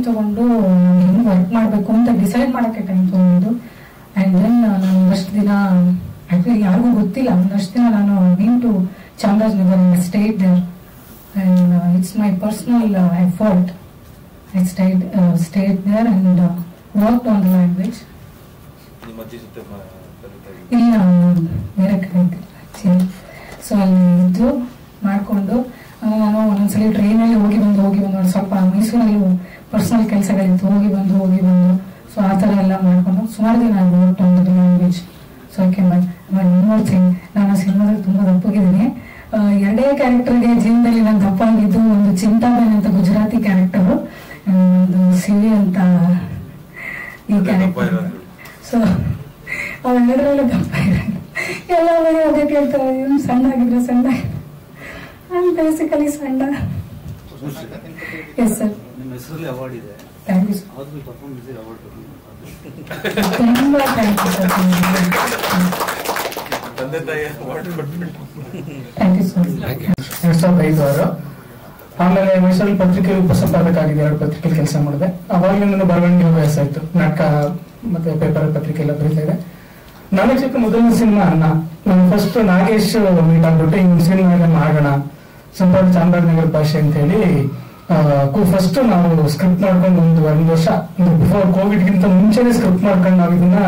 ತಗೊಂಡು ನಾನು ಹೆಂಗ್ ವರ್ಕ್ ಮಾಡ್ಬೇಕು ಅಂತ ಡಿಸೈಡ್ ಮಾಡಕ್ಕೆ ಟೈಮ್ ತಗೊಂಡು. ಅಂಡ್ ಆಕ್ಚುಲಿ ಯಾರಿಗೂ ಗೊತ್ತಿಲ್ಲ. ಒಂದಷ್ಟು ದಿನ ನಾನು been to Chamarajanagar, stayed there and it's my personal effort. I stayed there and work on the language. ಇಲ್ಲ, ಬೇರೆ ಕಡೆ ಆಕ್ಚುಲಿ. ಸೊ ಅಲ್ಲಿ ಇದ್ದು ಮಾಡಿಕೊಂಡು ನಾನು ಒಂದೊಂದ್ಸಲಿ ಟ್ರೈನಲ್ಲಿ ಹೋಗಿ ಬಂದು ಸ್ವಲ್ಪ ಮೈಸೂರಲ್ಲಿ ಪರ್ಸನಲ್ ಕೆಲಸಗಳಿತ್ತು, ಹೋಗಿ ಬಂದು ಸೊ ಆ ಥರ ಎಲ್ಲ ಮಾಡ್ಕೊಂಡು ಸುಮಾರು ದಿನ ಒಂದು ಲ್ಯಾಂಗ್ವೇಜ್. ಸೊ ಓಕೆ ಇನ್ನೊಂದು ಥಿಂಗ್, ನಾನು ಸಿನಿಮಾದಲ್ಲಿ ತುಂಬ ದಪ್ಪಗಿದ್ದೀನಿ. ಎರಡೇ ಕ್ಯಾರೆಕ್ಟರ್ಗೆ ಜೀವನದಲ್ಲಿ ನಾನು ದಪ್ಪ ಆಗಿದ್ದು, ಒಂದು ಚಿಂತಾಬೆನ್ ಅಂತ ಗುಜರಾತಿ ಕ್ಯಾರೆಕ್ಟರು, ಒಂದು ಸಿವಿ ಅಂತ ಈ ಕ್ಯಾರೆಕ್ಟರ್. ಸೊ ಅವೆರಡರಲ್ಲೂ ದಪ್ಪ ಇರೋದು. ಎಲ್ಲ ಮನೆ ಅದೇ ಕೇಳ್ತಾರೆ, ಇವನು ಸಣ್ಣ ಆಗಿದ್ರೆ ಸಣ್ಣ. ನಾನು ಬೇಸಿಕಲಿ ಸಣ್ಣ. Yes sir. Thank you sir. ತುಂಬ thank you sir. Thank you sir. 2005 ಆಮೇಲೆ ಮೈಸೂರಲ್ಲಿ ಪತ್ರಿಕೆ ಉಪಸಂಪಾದಕ ಆಗಿದೆ, 2 ಪತ್ರಿಕೆಯಲ್ಲಿ ಕೆಲಸ ಮಾಡಿದೆ. ಅವಾಗಲೇ ನನ್ನ ಬರವಣಿಗೆ ಹವ್ಯಾಸ ಇತ್ತು, ನಾಟಕ ಮತ್ತೆ ಪೇಪರ್ ಪತ್ರಿಕೆ ಎಲ್ಲ ಬರೀತಾ ಇದೆ. ನನಗೆ ಸಿಕ್ಕ ಮೊದಲನೇ ಸಿನಿಮಾ ನಾನು ಫಸ್ಟ್ ನಾಗೇಶ್ ಮೀಟ್ ಆಗ್ಬಿಟ್ಟು ಈ ಸಿನಿಮಾ ಎಲ್ಲ ಮಾಡೋಣ, ಸಂಪಾದ ಚಾಮರಾಜನಗರ ಭಾಷೆ ಅಂತ ಹೇಳಿ ಫಸ್ಟ್ ನಾವು ಸ್ಕ್ರಿಪ್ಟ್ ಮಾಡ್ಕೊಂಡು ಒಂದು ವರ್ಷ ಬಿಫೋರ್ ಕೋವಿಡ್ಗಿಂತ ಮುಂಚೆನೆ ಸ್ಕ್ರಿಪ್ಟ್ ಮಾಡ್ಕೊಂಡು ನಾವು ಇದನ್ನ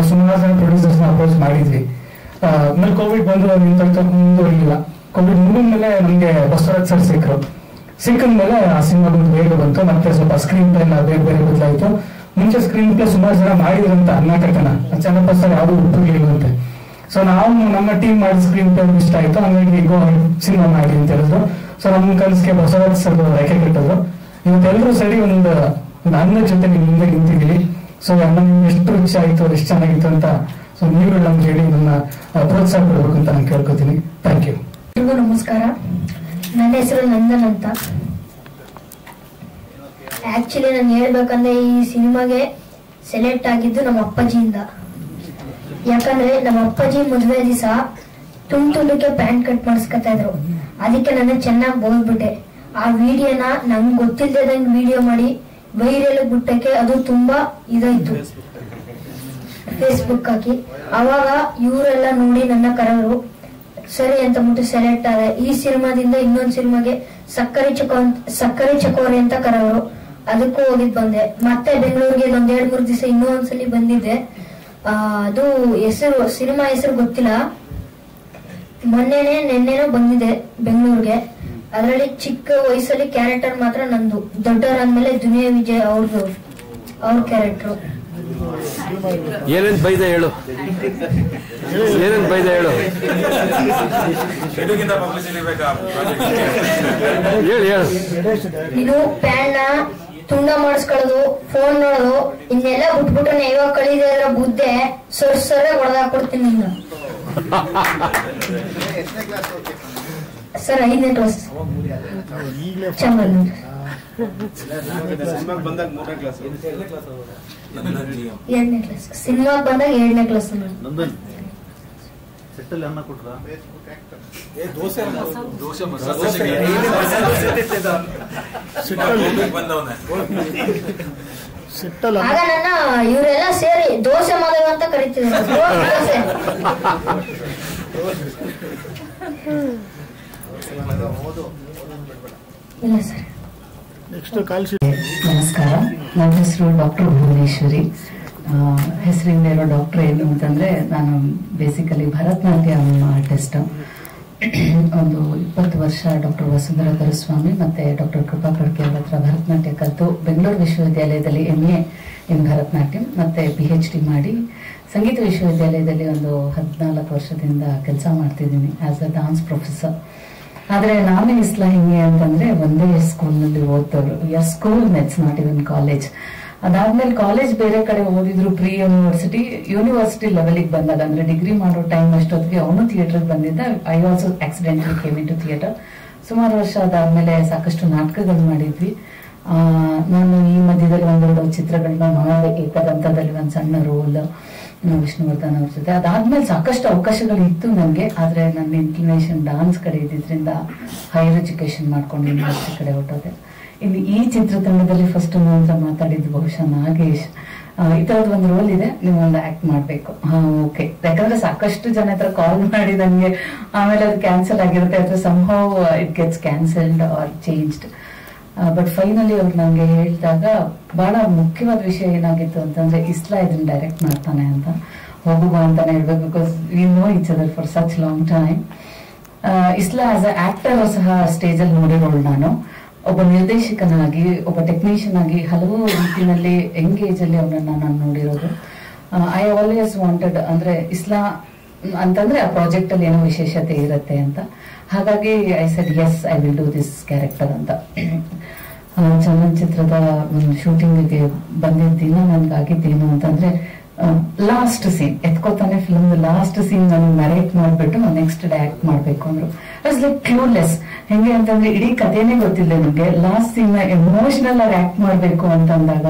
ಸುಮಾರು ಜನ ಪ್ರೊಡ್ಯೂಸರ್ಸ್ ಅಪ್ರೋಚ್ ಮಾಡಿದ್ವಿ. ಆಮೇಲೆ ಕೋವಿಡ್ ಬಂದು ನಿಂತೋಯ್ತು, ಮುಂದುವರಿಲಿಲ್ಲ. ಕೋವಿಡ್ ಮುಗಿದ್ಮೇಲೆ ನಮ್ಗೆ ಬಸವರಾಜ್ ಸರ್ ಸಿಕ್ಕಿದ್ಮೇಲೆ ಆ ಸಿನಿಮಾ ಬೇಗ ಬಂತು. ಮತ್ತೆ ಸ್ವಲ್ಪ ಸ್ಕ್ರೀನ್ ಪ್ಲೇ ಎಲ್ಲ ಬೇರೆ ಬೇರೆ ಬದಲಾಯಿತು. ಮುಂಚೆ ಸ್ಕ್ರೀನ್ ಪ್ಲೇ ಸುಮಾರು ಜನ ಮಾಡಿದ್ರಂತ ಅನ್ನಕಟ್ಟನ ಚೆನ್ನಪ್ಪ ಸರ್ ಯಾವ್ದು ಉಪಯೋಗಿಲ್ಲಂತೆ. ಸೊ ನಾವು ನಮ್ಮ ಟೀಮ್ ಮಾಡಿ ಸ್ಕ್ರೀನ್ ಪ್ಲೇ ಇಷ್ಟ ಆಯ್ತು, ಹಂಗಾಗಿ ಗೋ ಸಿನಿಮಾ ಮಾಡಿ ಅಂತ ಹೇಳಿದ್ರು. ಸೊ ನಮ್ಮ ಕನಸಿಗೆ ಬಸವರಾಜ್ ಸರ್ ರೇಖೆ ಕಟ್ಟಿದ್ರು. ಇವತ್ತೆಲ್ಲರೂ ಸರಿ ಒಂದು ಅನ್ನ ಜೊತೆ ನಿಮ್ ಮುಂದೆ ನಿಂತಿದ್ದೀವಿ. ಸೊ ಅನ್ನ ನಿಮ್ಗೆ ಎಷ್ಟು ರುಚಿ ಆಯ್ತು, ಎಷ್ಟು ಚೆನ್ನಾಗಿತ್ತು ಅಂತ ಸೊ ನೀವು ನಮ್ಗೆ ಹೇಳಿ ನನ್ನ ಪ್ರೋತ್ಸಾಹ ಕೊಡ್ಬೇಕು ಅಂತ ನಾನು ಕೇಳ್ಕೊತೀನಿ. Thank you. ಎಲ್ರಿಗೂ ನಮಸ್ಕಾರ. ನನ್ನ ಹೆಸರು ನಂದನ್ ಅಂತ. ಆಕ್ಚುಲಿ ನಾನು ಹೇಳ್ಬೇಕಂದ್ರೆ ಈ ಸಿನಿಮಾಗೆ ಸೆಲೆಕ್ಟ್ ಆಗಿದ್ದು ನಮ್ಮ ಅಪ್ಪಾಜಿಯಿಂದ. ಯಾಕಂದ್ರೆ ನಮ್ಮ ಅಪ್ಪಾಜಿ ಮದುವೆ ದಿವಸ ತುಂಡಕ್ಕೆ ಪ್ಯಾಂಟ್ ಕಟ್ ಮಾಡಿಸ್ಕೊತಾ ಇದ್ರು. ಅದಕ್ಕೆ ನಾನು ಚೆನ್ನಾಗಿ ಬೋಗ್ಬಿಟ್ಟೆ. ಆ ವಿಡಿಯೋನ ನಂಗೆ ಗೊತ್ತಿಲ್ಲದಂಗೆ ವಿಡಿಯೋ ಮಾಡಿ ವೈರಲ್ ಬಿಟ್ಟಕ್ಕೆ ಅದು ತುಂಬಾ ಇದಾಯ್ತು, ಫೇಸ್ಬುಕ್ ಹಾಕಿ. ಅವಾಗ ಇವರೆಲ್ಲ ನೋಡಿ ನನ್ನ ಕರೆದ್ರು, ಸರಿ ಅಂತ ಬಿಟ್ಟು ಸೆಲೆಕ್ಟ್ ಆದೆ. ಈ ಸಿನಿಮಾದಿಂದ ಇನ್ನೊಂದು ಸಿನಿಮಾಗೆ ಸಕ್ಕರೆ ಚಕೋರಿ ಅಂತ ಕರೆದ್ರು, ಅದಕ್ಕೂ ಹೋಗಿದ್ ಬಂದೆ. ಮತ್ತೆ ಬೆಂಗಳೂರಿಗೆ ಒಂದ್ 2-3 ದಿವಸ ಇನ್ನೂ ಒಂದ್ಸಲಿ ಬಂದಿದ್ದೆ. ಅದು ಹೆಸರು ಸಿನಿಮಾ ಹೆಸರು ಗೊತ್ತಿಲ್ಲ, ನೆನ್ನೆನೋ ಬಂದಿದೆ ಬೆಂಗಳೂರಿಗೆ. ಅದರಲ್ಲಿ ಚಿಕ್ಕ ವಯಸ್ಸಲ್ಲಿ ಕ್ಯಾರೆಕ್ಟರ್ ಮಾತ್ರ ನಂದು, ದೊಡ್ಡವರಾದ್ಮೇಲೆ ದುನಿಯಾ ವಿಜಯ್ ಅವ್ರ ಕ್ಯಾರೆಕ್ಟರ್. ಏನೇನ್ ಬೈದ ಹೇಳು, ಏನೇನ್ ಬೈದ ಹೇಳು, ನೀನು ಪ್ಯಾನ್ನ ತುಂಡ ಮಾಡಿಸ್ಕೊಳ್ಳೋದು, ಫೋನ್ ನೋಡೋದು, ಇನ್ನೆಲ್ಲ ಬಿಟ್ಬಿಟ್ಟು ಇವಾಗ ಕಳೀದೇ ಇರೋ ಬುದ್ಧೆ ಸೊರ್ಸರೆ ಹೊಡೆದಾಕೊಡ್ತೀನಿ ನಿನ್ನ. ಸರ್ 5ನೇ ಕ್ಲಾಸ್ ಚಾಮರಾಜನಗರ. 2ನೇ ಕ್ಲಾಸ್. ಸಿನಿಮಾಗ್ ಬಂದಾಗ 2ನೇ ಕ್ಲಾಸ್. ಆಗ ನನ್ನ ಇವರೆಲ್ಲ ಸೇರಿ ದೋಸೆ ಮಾದೇವ ಅಂತ ಕರಿತಿದ್ರು. ಇಲ್ಲ ಸರ್. ನಮಸ್ಕಾರ, ನನ್ನ ಹೆಸರು ಡಾಕ್ಟರ್ ಭುವನೇಶ್ವರಿ. ಹೆಸರಿಂದ ಇರೋ ಡಾಕ್ಟರ್ ಏನು ಅಂತಂದ್ರೆ, ನಾನು ಬೇಸಿಕಲಿ ಭರತನಾಟ್ಯಂ ಆರ್ಟಿಸ್ಟ್. ಒಂದು 20 ವರ್ಷ ಡಾಕ್ಟರ್ ವಸುಂಧರಾ ದೊರೆಸ್ವಾಮಿ ಮತ್ತೆ ಡಾಕ್ಟರ್ ಕೃಪಾ ಕಡ್ಕೆ ಅವ್ರ ಹತ್ರ ಭರತನಾಟ್ಯ ಕಲಿತು ಬೆಂಗಳೂರು ವಿಶ್ವವಿದ್ಯಾಲಯದಲ್ಲಿ MA ಇನ್ ಭರತನಾಟ್ಯಂ ಮತ್ತೆ PhD ಮಾಡಿ ಸಂಗೀತ ವಿಶ್ವವಿದ್ಯಾಲಯದಲ್ಲಿ ಒಂದು 14 ವರ್ಷದಿಂದ ಕೆಲಸ ಮಾಡ್ತಿದ್ದೀನಿ ಆಸ್ ಅ ಡಾನ್ಸ್ ಪ್ರೊಫೆಸರ್. ಆದ್ರೆ ನಾನೇ ಇಸ್ಲ ಹೆಂಗೆ ಅಂತಂದ್ರೆ, ಒಂದೇ ಸ್ಕೂಲ್ನಲ್ಲಿ ಓದ್ತವ್ರು, school mates not even college. ಅದಾದ್ಮೇಲೆ ಕಾಲೇಜ್ ಬೇರೆ ಕಡೆ ಓದಿದ್ರು, ಪ್ರೀ ಯೂನಿವರ್ಸಿಟಿ ಲೆವೆಲ್ಗೆ ಬಂದಾಗ ಅಂದ್ರೆ ಡಿಗ್ರಿ ಮಾಡೋ ಟೈಮ್ ಅಷ್ಟೊತ್ತಿಗೆ ಅವನು ಥಿಯೇಟರ್ಗೆ ಬಂದಿದ್ದ. I also accidentally came into theatre. ಸುಮಾರು ವರ್ಷ ಅದಾದ್ಮೇಲೆ ಸಾಕಷ್ಟು ನಾಟಕಗಳು ಮಾಡಿದ್ವಿ. ನಾನು ಈ ಮಧ್ಯದಲ್ಲಿ 1-2 ಚಿತ್ರಗಳನ್ನ ಮಾಡಿದೆ. ಏಕದಂತದಲ್ಲಿ ಒಂದು ಸಣ್ಣ ರೋಲ್ ವಿಷ್ಣುವರ್ಧನ್ ಅವ್ರ ಜೊತೆ. ಅದಾದ್ಮೇಲೆ ಸಾಕಷ್ಟು ಅವಕಾಶಗಳು ಇತ್ತು ನನಗೆ. ಆದ್ರೆ ನನ್ನ ಇನ್ಕ್ಲಿನೇಷನ್ ಡಾನ್ಸ್ ಕಡೆ ಇದ್ದಿದ್ರಿಂದ ಹೈಯರ್ ಎಜುಕೇಶನ್ ಮಾಡ್ಕೊಂಡು ಯೂನಿವರ್ಸಿಟಿ ಕಡೆ ಹೊಟ್ಟೋದೆ. ಇನ್ನು ಈ ಚಿತ್ರತಂಡದಲ್ಲಿ ಫಸ್ಟ್ ಅಂತ ಮಾತಾಡಿದ್ದು ಬಹುಶಃ ನಾಗೇಶ್. ಈ ತರದ್ ಒಂದು ರೋಲ್ ಇದೆ, ನೀವು ಒಂದು ಆಕ್ಟ್ ಮಾಡ್ಬೇಕು. ಓಕೆ, ಯಾಕಂದ್ರೆ ಸಾಕಷ್ಟು ಜನ ಹತ್ರ ಕಾಲ್ ಮಾಡಿ ನಂಗೆ ಆಮೇಲೆ ಅದು ಕ್ಯಾನ್ಸಲ್ ಆಗಿರುತ್ತೆ ಅಥವಾ somehow it gets cancelled or changed. But finally ಅವ್ರು ನಂಗೆ ಹೇಳಿದಾಗ ಬಹಳ ಮುಖ್ಯವಾದ ವಿಷಯ ಏನಾಗಿತ್ತು ಅಂತಂದ್ರೆ, ಇಸ್ಲಾ ಇದನ್ನ ಡೈರೆಕ್ಟ್ ಮಾಡ್ತಾನೆ ಅಂತ, ಹೋಗುವ ಅಂತಾನೆ ಹೇಳ್ಬೇಕು. Because we know each other for such long time. ಇಸ್ಲಾ ಆಸ್ ಅ ಆಕ್ಟರ್ ಸಹ ಸ್ಟೇಜ್ ಅಲ್ಲಿ ನೋಡಿರೋಳು ನಾನು. ಒಬ್ಬ ನಿರ್ದೇಶಕನಾಗಿ, ಒಬ್ಬ ಟೆಕ್ನಿಷಿಯನ್ ಆಗಿ ಹಲವು ರೀತಿಯಲ್ಲಿ ಎಂಗೇಜ್ ಅಲ್ಲಿ ಅವನನ್ನ ನಾನು ನೋಡಿರೋದು. ಐ ಆಲ್ವೇಸ್ ವಾಂಟೆಡ್ ಅಂದ್ರೆ ಇಸ್ಲಾ ಅಂತಂದ್ರೆ ಆ ಪ್ರಾಜೆಕ್ಟ್ ಅಲ್ಲಿ ಏನೋ ವಿಶೇಷತೆ ಇರುತ್ತೆ ಅಂತ. ಹಾಗಾಗಿ I said yes, I will do this character ಅಂತ. ಚಲನಚಿತ್ರದ ಒಂದು ಶೂಟಿಂಗ್ಗೆ ಬಂದಿದ್ದ ದಿನ ನನ್ಗಾಗಿದ್ದೇನು ಅಂತಂದ್ರೆ, ಲಾಸ್ಟ್ ಸೀನ್ ಎತ್ಕೋತಾನೆ ಫಿಲ್ಮ್ ಲಾಸ್ಟ್ ಸೀನ್ ನಾನು ನರೇಟ್ ಮಾಡ್ಬಿಟ್ಟು ನೆಕ್ಸ್ಟ್ ಡೇ ಆಕ್ಟ್ ಮಾಡ್ಬೇಕು ಅಂದ್ರು. Was like clueless. ಹೆಂಗೆ ಅಂತಂದ್ರೆ ಇಡೀ ಕಥೆನೇ ಗೊತ್ತಿಲ್ಲ ನಮ್ಗೆ, ಲಾಸ್ಟ್ ಸೀನ್ ಎಮೋಷನಲ್ ಆಗಿ ಆಕ್ಟ್ ಮಾಡ್ಬೇಕು ಅಂತಂದಾಗ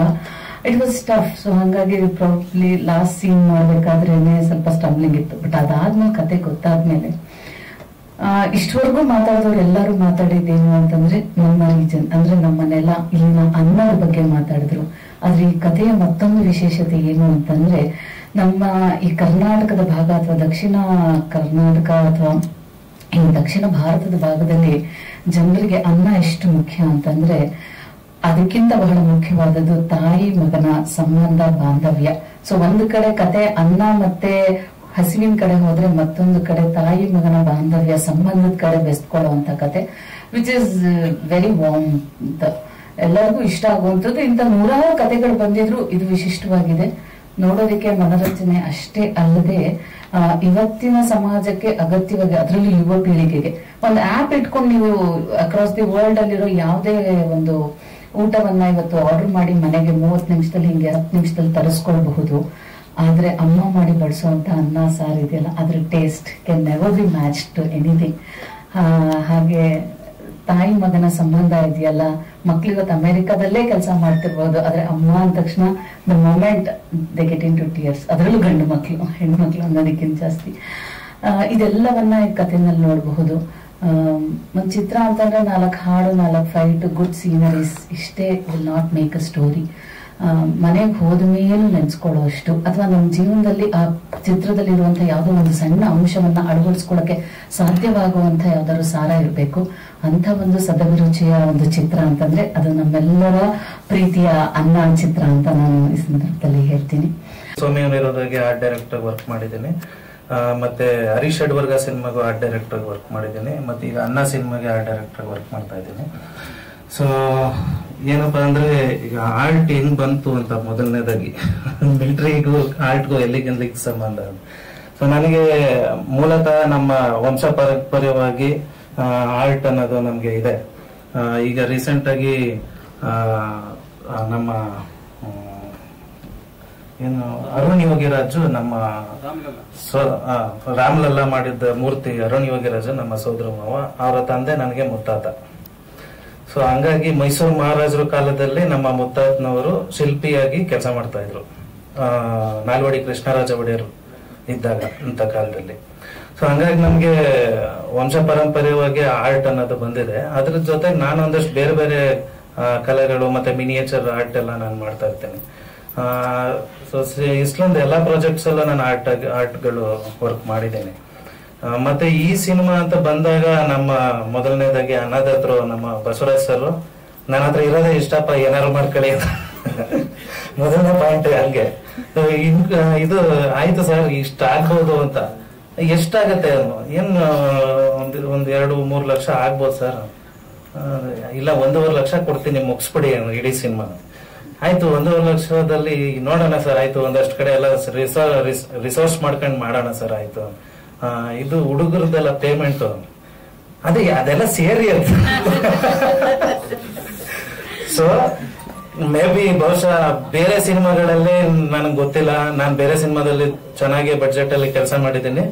ಇಟ್ ವಾಸ್ ಟಫ್. ಸೊ ಹಂಗಾಗಿ ಪ್ರಾಬ್ಲಿ ಲಾಸ್ಟ್ ಸೀನ್ ಮಾಡ್ಬೇಕಾದ್ರೇನೆ ಸ್ವಲ್ಪ ಸ್ಟಂಬ್ಲಿಂಗ್ ಇತ್ತು. ಬಟ್ ಅದಾದ್ಮೇಲೆ ಕತೆ ಗೊತ್ತಾದ್ಮೇಲೆ ಇಷ್ಟವರೆಗೂ ಮಾತಾಡಿದವ್ರು ಎಲ್ಲರೂ ಮಾತಾಡಿದ್ದೇನು ಅಂತಂದ್ರೆ, ನಮ್ಮ ರೀಜನ್ ಅಂದ್ರೆ ನಮ್ಮನೆಲ್ಲ ಇಲ್ಲಿನ ಅನ್ನದ ಬಗ್ಗೆ ಮಾತಾಡಿದ್ರು. ಆದ್ರೆ ಈ ಕಥೆಯ ಮತ್ತೊಂದು ವಿಶೇಷತೆ ಏನು ಅಂತಂದ್ರೆ, ನಮ್ಮ ಈ ಕರ್ನಾಟಕದ ಭಾಗ ಅಥವಾ ದಕ್ಷಿಣ ಕರ್ನಾಟಕ ಅಥವಾ ಈ ದಕ್ಷಿಣ ಭಾರತದ ಭಾಗದಲ್ಲಿ ಜನರಿಗೆ ಅನ್ನ ಎಷ್ಟು ಮುಖ್ಯ ಅಂತಂದ್ರೆ, ಅದಕ್ಕಿಂತ ಬಹಳ ಮುಖ್ಯವಾದದ್ದು ತಾಯಿ ಮಗನ ಸಂಬಂಧ, ಬಾಂಧವ್ಯ. ಸೊ ಒಂದು ಕಡೆ ಕತೆ ಅನ್ನ ಮತ್ತೆ ಹಸಿವಿನ ಕಡೆ ಹೋದ್ರೆ, ಮತ್ತೊಂದು ಕಡೆ ತಾಯಿ ಮಗನ ಬಾಂಧವ್ಯ ಸಂಬಂಧದ ಕಡೆ ಬೆಸ್ಕೊಳ್ಳುವಂತ ಕತೆ, ವಿಚ್ ಇಸ್ ವೆರಿ ವಾರ್ಮ್ ಅಂತ ಎಲ್ಲರಿಗೂ ಇಷ್ಟ ಆಗುವಂಥದ್ದು. ಇಂಥ ನೂರಾರು ಕತೆಗಳು ಬಂದಿದ್ರು, ಇದು ವಿಶಿಷ್ಟವಾಗಿದೆ. ನೋಡೋದಕ್ಕೆ ಮನರಂಜನೆ ಅಷ್ಟೇ ಅಲ್ಲದೆ ಇವತ್ತಿನ ಸಮಾಜಕ್ಕೆ ಅಗತ್ಯವಾಗಿ, ಅದರಲ್ಲಿ ಯುವ ಪೀಳಿಗೆಗೆ ಒಂದು ಆಪ್ ಇಟ್ಕೊಂಡು ನೀವು ಅಕ್ರಾಸ್ ದಿ ವರ್ಲ್ಡ್ ಅಲ್ಲಿರೋ ಯಾವುದೇ ಒಂದು ಊಟವನ್ನ ಇವತ್ತು ಆರ್ಡರ್ ಮಾಡಿ ಮನೆಗೆ 30 ನಿಮಿಷದಲ್ಲಿ ಹಿಂಗೆ 10 ನಿಮಿಷದಲ್ಲಿ ತರಿಸ್ಕೊಳ್ಬಹುದು. ಆದ್ರೆ ಅಮ್ಮ ಮಾಡಿ ಬಡಿಸುವಂತ ಅನ್ನ ಸಾರು ಇದೆಯಲ್ಲ, ಅದ್ರ taste can never be match to anything. ಹಾಗೆ ತಾಯಿ ಮಗನ ಸಂಬಂಧ ಇದೆಯಲ್ಲ, ಮಕ್ಳು ಇವತ್ತು ಅಮೆರಿಕಾದಲ್ಲೇ ಕೆಲಸ ಮಾಡ್ತಿರ್ಬೋದು, ಆದ್ರೆ ಅಮ್ಮ ಅಂದ ತಕ್ಷಣ the moment they get into tears. ಅದರಲ್ಲೂ ಗಂಡು ಮಕ್ಳು, ಹೆಣ್ಮಕ್ಳು ಅನ್ನೋದಕ್ಕಿಂತ ಜಾಸ್ತಿ ಇದೆಲ್ಲವನ್ನ ಈ ಕಥೆನಲ್ಲಿ ನೋಡಬಹುದು. ಒಂದು ಚಿತ್ರ ಅಂತಂದ್ರೆ 4 ಹಾಡು, 4 ಫೈಟ್, ಗುಡ್ ಸೀನರೀಸ್, ಇಷ್ಟೇ will not make a story. ಮನೆಗೆ ಹೋದ ಮೇಲೂ ನೆನ್ಸ್ಕೊಳ್ಳೋ ಅಷ್ಟು, ಅಥವಾ ನಮ್ಮ ಜೀವನದಲ್ಲಿ ಆ ಚಿತ್ರದಲ್ಲಿ ಇರುವಂತ ಯಾವುದೋ ಒಂದು ಸಣ್ಣ ಅಂಶವನ್ನ ಅಳವಡಿಸ್ಕೊಳ್ಳಕ್ಕೆ ಸಾಧ್ಯವಾಗುವಂತ ಯಾವ್ದಾದ್ರು ಸಾರ ಇರಬೇಕು. ಅಂತ ಒಂದು ಸದಭಿರುಚಿಯ ಒಂದು ಚಿತ್ರ ಅಂತಂದ್ರೆ ಅದು ನಮ್ಮೆಲ್ಲರ ಪ್ರೀತಿಯ ಅನ್ನ ಚಿತ್ರ ಅಂತ ನಾನು ಈ ಸಂದರ್ಭದಲ್ಲಿ ಹೇಳ್ತೀನಿ. ಸೌಮ್ಯನಿರೋದಾಗಿ ಆರ್ಟ್ ಡೈರೆಕ್ಟರ್ ವರ್ಕ್ ಮಾಡಿದ್ದೀನಿ. ಮತ್ತೆ ಹರೀಶ್ ಅಡ್ವರ್ಗ ಸಿನಿಮಾಗೂ ಆರ್ಟ್ ಡೈರೆಕ್ಟರ್ ವರ್ಕ್ ಮಾಡಿದ್ದೀನಿ. ಮತ್ತೆ ಈಗ ಅನ್ನ ಸಿನಿಮಾಗೆ ಆರ್ಟ್ ಡೈರೆಕ್ಟರ್ ವರ್ಕ್ ಮಾಡ್ತಾ ಇದ್ದೀನಿ. ಸೊ ಏನಪ್ಪಾ ಅಂದ್ರೆ, ಈಗ ಆರ್ಟ್ ಹೆಂಗ್ ಬಂತು ಅಂತ ಮೊದಲನೇದಾಗಿ ಮಿಲಿಟರಿಗೂ ಆರ್ಟ್ಗೂ ಎಲ್ಲಿಗೆಲ್ಲಿಗೆ ಸಂಬಂಧ. ಸೊ ನನಗೆ ಮೂಲತಃ ನಮ್ಮ ವಂಶ ಪಾರಂಪರ್ಯವಾಗಿ ಆರ್ಟ್ ಅನ್ನೋದು ನಮ್ಗೆ ಇದೆ. ಈಗ ರೀಸೆಂಟ್ ಆಗಿ ನಮ್ಮ ಏನು ಅರುಣ್ ಯೋಗಿರಾಜು, ನಮ್ಮ ರಾಮ್ಲಲ್ಲಾ ಮಾಡಿದ್ದ ಮೂರ್ತಿ ಅರುಣ್ ಯೋಗಿರಾಜು ನಮ್ಮ ಸೋದರ ಮಾವ, ಅವರ ತಂದೆ ನನಗೆ ಮುತ್ತಾತ. ಸೊ ಹಂಗಾಗಿ ಮೈಸೂರು ಮಹಾರಾಜರ ಕಾಲದಲ್ಲಿ ನಮ್ಮ ಮುತ್ತಾತನವರು ಶಿಲ್ಪಿಯಾಗಿ ಕೆಲಸ ಮಾಡ್ತಾ ಇದ್ರು, ನಾಲ್ವಡಿ ಕೃಷ್ಣರಾಜ ಒಡೆಯರು ಇದ್ದಾಗ ಅಂತ ಕಾಲದಲ್ಲಿ. ಸೊ ಹಂಗಾಗಿ ನಮ್ಗೆ ವಂಶ ಪಾರಂಪರ್ಯವಾಗಿ ಆರ್ಟ್ ಅನ್ನೋದು ಬಂದಿದೆ. ಅದ್ರ ಜೊತೆಗೆ ನಾನು ಒಂದಷ್ಟು ಬೇರೆ ಬೇರೆ ಕಲೆಗಳು ಮತ್ತೆ ಮಿನಿಯೇಚರ್ ಆರ್ಟ್ ಎಲ್ಲ ನಾನು ಮಾಡ್ತಾ ಇರ್ತೇನೆ. ಸೊ ಇಷ್ಟೊಂದು ಎಲ್ಲಾ ಪ್ರಾಜೆಕ್ಟ್ಸ್ ಎಲ್ಲ ನಾನು ಆರ್ಟ್ಗಳು ವರ್ಕ್ ಮಾಡಿದ್ದೇನೆ. ಮತ್ತೆ ಈ ಸಿನಿಮಾ ಅಂತ ಬಂದಾಗ ನಮ್ಮ ಮೊದಲನೇದಾಗಿ ಅನ್ನದಾದ್ರು ನಮ್ಮ ಬಸವರಾಜ್ ಸರ್ ನನ್ನ ಹತ್ರ ಇರೋದೇ ಇಷ್ಟಪ್ಪ, ಏನಾರು ಮಾಡ್ಕೊಳ್ಳಿ ಅಂತ ಮೊದಲನೇ ಪಾಯಿಂಟ್. ಹಂಗೆ ಇದು ಆಯ್ತು ಸರ್, ಇಷ್ಟ ಆಗ್ಬೋದು ಅಂತ. ಎಷ್ಟಾಗತ್ತೆ ಏನು ಒಂದ್ 2-3 ಲಕ್ಷ ಆಗ್ಬೋದು ಸರ್. ಇಲ್ಲ 1.5 ಲಕ್ಷ ಕೊಡ್ತೀನಿ ಮುಗಿಸ್ಬಿಡಿ ಇಡೀ ಸಿನಿಮಾ. ಆಯ್ತು 1.5 ಲಕ್ಷದಲ್ಲಿ ನೋಡೋಣ ಸರ್, ಆಯ್ತು ಒಂದಷ್ಟು ಕಡೆ ಎಲ್ಲ ರಿಸೋರ್ಸ್ ಮಾಡ್ಕೊಂಡು ಮಾಡೋಣ ಸರ್, ಆಯ್ತು. ಇದು ಹುಡುಗರದೆಲ್ಲ ಪೇಮೆಂಟ್ ಅದೆಲ್ಲ ಸೇರಿ ಅಂತ. ಸೊ ಮೇ ಬಿ ಬಹುಶಃ ಬೇರೆ ಸಿನಿಮಾಗಳಲ್ಲೇ ನನಗೆ ಗೊತ್ತಿಲ್ಲ, ನಾನು ಬೇರೆ ಸಿನಿಮಾದಲ್ಲಿ ಚೆನ್ನಾಗಿ ಬಡ್ಜೆಟ್ ಅಲ್ಲಿ ಕೆಲಸ ಮಾಡಿದ್ದೀನಿ.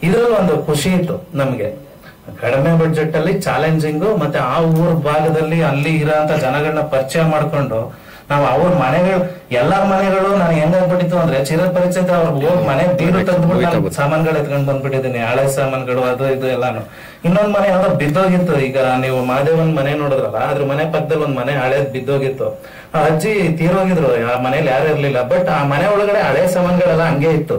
ಇದ್ರಲ್ಲಿ ಒಂದು ಖುಷಿ ಇತ್ತು ನಮ್ಗೆ, ಕಡಿಮೆ ಬಡ್ಜೆಟ್ ಅಲ್ಲಿ ಚಾಲೆಂಜಿಂಗು, ಮತ್ತೆ ಆ ಊರ್ ಭಾಗದಲ್ಲಿ ಅಲ್ಲಿ ಇರೋಂತ ಜನಗಳನ್ನ ಪರಿಚಯ ಮಾಡ್ಕೊಂಡು ನಾವು ಅವ್ರ ಮನೆಗಳು ಎಲ್ಲಾರ ಮನೆಗಳು ನಾನು ಹೆಂಗಾಗ್ಬಿಟ್ಟಿತ್ತು ಅಂದ್ರೆ ಚಿರಪರಿಚಿತ ಅವ್ರು ಹೋಗ್ ಮನೆ ಬೀರು ತೆಗೆದ್ಬಿಟ್ಟು ಸಾಮಾನುಗಳು ಎತ್ಕೊಂಡ್ ಬಂದ್ಬಿಟ್ಟಿದ್ದೀನಿ, ಹಳೆ ಸಾಮಾನುಗಳು ಅದು ಇದು ಎಲ್ಲಾನು. ಇನ್ನೊಂದ್ ಮನೆ ಯಾವ್ದೋ ಬಿದ್ದೋಗಿತ್ತು. ಈಗ ನೀವು ಮಹಾದೇವನ್ ಮನೆ ನೋಡಿದ್ರಲ್ಲ, ಅದ್ರ ಮನೆ ಪಕ್ಕದಲ್ಲಿ ಒಂದ್ ಮನೆ ಹಳೇದ್ ಬಿದ್ದೋಗಿತ್ತು. ಆ ಅಜ್ಜಿ ತೀರೋಗಿದ್ರು, ಆ ಮನೇಲಿ ಯಾರು ಇರ್ಲಿಲ್ಲ. ಬಟ್ ಆ ಮನೆ ಒಳಗಡೆ ಹಳೆ ಸಾಮಾನುಗಳೆಲ್ಲ ಹಂಗೆ ಇತ್ತು.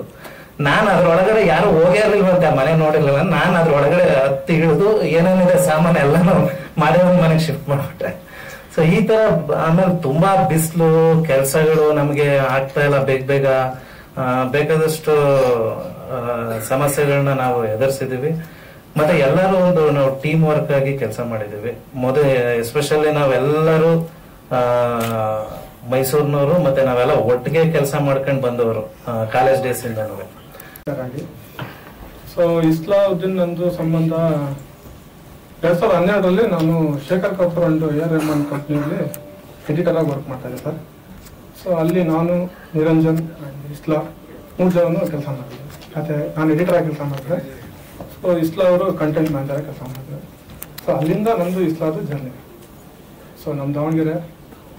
ನಾನ್ ಅದ್ರೊಳಗಡೆ ಯಾರು ಹೋಗೇ ಇರ್ಲಿಲ್ವಂತೆ, ಆ ಮನೆ ನೋಡಿರ್ಲಿಲ್ಲ. ನಾನ್ ಅದ್ರೊಳಗಡೆ ಹತ್ತಿ ಇಳಿದು ಏನೇನಿದೆ ಸಾಮಾನು ಎಲ್ಲಾನು ಮಹಾದೇವನ್ ಮನೆಗೆ ಶಿಫ್ಟ್ ಮಾಡ್ಬಿಟ್ಟೆ. ಸೊ ಈ ತರ ಆಮೇಲೆ ತುಂಬಾ ಬಿಸಿಲು, ಕೆಲಸಗಳು ನಮ್ಗೆ ಆಗ್ತಾ ಇಲ್ಲ ಬೇಗ ಬೇಕಾದಷ್ಟು ಸಮಸ್ಯೆಗಳನ್ನ ನಾವು ಎದುರಿಸಿದೀವಿ. ಮತ್ತೆ ಎಲ್ಲರೂ ನಾವು ಟೀಮ್ ವರ್ಕ್ ಆಗಿ ಕೆಲಸ ಮಾಡಿದೀವಿ. ಎಸ್ಪೆಷಲಿ ನಾವೆಲ್ಲರೂ ಮೈಸೂರಿನವರು, ಮತ್ತೆ ನಾವೆಲ್ಲ ಒಟ್ಟಿಗೆ ಕೆಲಸ ಮಾಡ್ಕೊಂಡು ಬಂದವರು ಕಾಲೇಜ್ ಡೇಸ್ ಇಂದ. ಸೊ ಇಸ್ಲಾವುದ್ದೀನ್ ನಂದು ಸಂಬಂಧ 2012ರಲ್ಲಿ ನಾನು ಶೇಖರ್ ಕಪೂರ್ ಅಂಡ್ ಎ ರೆಹಮಾನ್ ಕಂಪ್ನಿಯಲ್ಲಿ ಎಡಿಟರ್ ಆಗಿ ವರ್ಕ್ ಮಾಡ್ತಾ ಇದ್ದೆ ಸರ್. ಸೊ ಅಲ್ಲಿ ನಾನು, ನಿರಂಜನ್ ಅಂಡ್ ಇಸ್ಲಾ 3 ಜನ ಕೆಲಸ ಮಾಡಿದ್ದೆ. ಮತ್ತೆ ನಾನು ಎಡಿಟರ್ ಆಗಿ ಕೆಲಸ ಮಾಡಿದೆ. ಸೊ ಇಸ್ಲಾ ಅವರು ಕಂಟೆಂಟ್ ಮ್ಯಾನೇಜರ್ ಆಗಿ ಕೆಲಸ ಮಾಡಿದ್ರು. ಸೊ ಅಲ್ಲಿಂದ ನಮ್ಮದು ಇಸ್ಲಾದು ಜರ್ನಿ. ಸೊ ನಮ್ಮ ದಾವಣಗೆರೆ,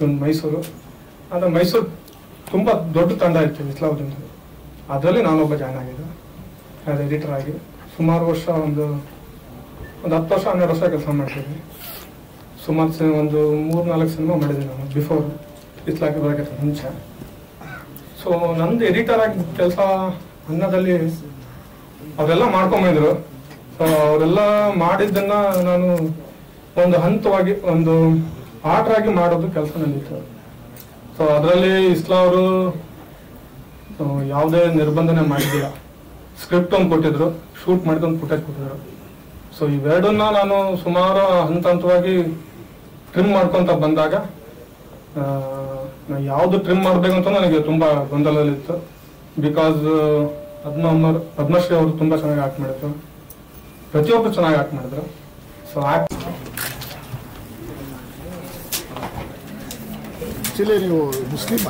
ಒಂದು ಮೈಸೂರು. ಆದರೆ ಮೈಸೂರು ತುಂಬ ದೊಡ್ಡ ತಂಡ ಇತ್ತು ಇಸ್ಲಾವುದ್ದೀನ್. ಅದರಲ್ಲಿ ನಾನೊಬ್ಬ ಜಾಯ್ನ್ ಆಗಿದ್ದೆ ಆ್ಯಸ್ ಎಡಿಟರ್ ಆಗಿ. ಸುಮಾರು ವರ್ಷ ಒಂದು 10 ವರ್ಷ 12 ವರ್ಷ ಕೆಲಸ ಮಾಡ್ತಿದ್ವಿ. ಸುಮಾರು ಒಂದು 3-4 ಸಿನಿಮಾ ಮಾಡಿದ್ದೆ ನಾನು ಬಿಫೋರ್ ಇಸ್ಲಾಕ್ಕೆ ಬರೋಕ್ಕಿಂತ ಮುಂಚೆ. ಸೊ ನಂದು ಎಡಿಟರ್ ಆಗಿ ಕೆಲಸ ಅನ್ನೋದಲ್ಲಿ ಅವರೆಲ್ಲ ಮಾಡ್ಕೊಂಬಂದ್ರು. ಸೊ ಅವರೆಲ್ಲ ಮಾಡಿದ್ದನ್ನ ನಾನು ಒಂದು ಹಂತವಾಗಿ, ಒಂದು ಆರ್ಡರ್ ಆಗಿ ಮಾಡೋದು ಕೆಲಸ ನಡೀತು. ಸೊ ಅದರಲ್ಲಿ ಇಸ್ಲಾ ಅವರು ಯಾವುದೇ ನಿರ್ಬಂಧನೆ ಮಾಡಿದ್ದಿಲ್ಲ. ಸ್ಕ್ರಿಪ್ಟ್ ಒಂದು ಕೊಟ್ಟಿದ್ರು, ಶೂಟ್ ಮಾಡಿದೊಂದು ಫುಟೇಜ್ ಕೊಟ್ಟಿದ್ರು. ಸೊ ಇವೆರಡನ್ನ ನಾನು ಸುಮಾರು ಹಂತವಾಗಿ ಟ್ರಿಮ್ ಮಾಡ್ಕೊಂತ ಬಂದಾಗ ಯಾವುದು ಟ್ರಿಮ್ ಮಾಡ್ಬೇಕಂತ ನನಗೆ ತುಂಬಾ ಗೊಂದಲದಲ್ಲಿತ್ತು. ಬಿಕಾಸ್ ಪದ್ಮಶ್ರೀ ಅವರು ತುಂಬಾ ಚೆನ್ನಾಗಿ ಆಕ್ಟ್ ಮಾಡಿದ್ರು, ಪ್ರತಿಯೊಬ್ಬರು ಚೆನ್ನಾಗಿ ಆಕ್ಟ್ ಮಾಡಿದ್ರು. ಸೊ ಆಕ್ಚುಲಿ ನೀವು ಮುಸ್ಲಿಂ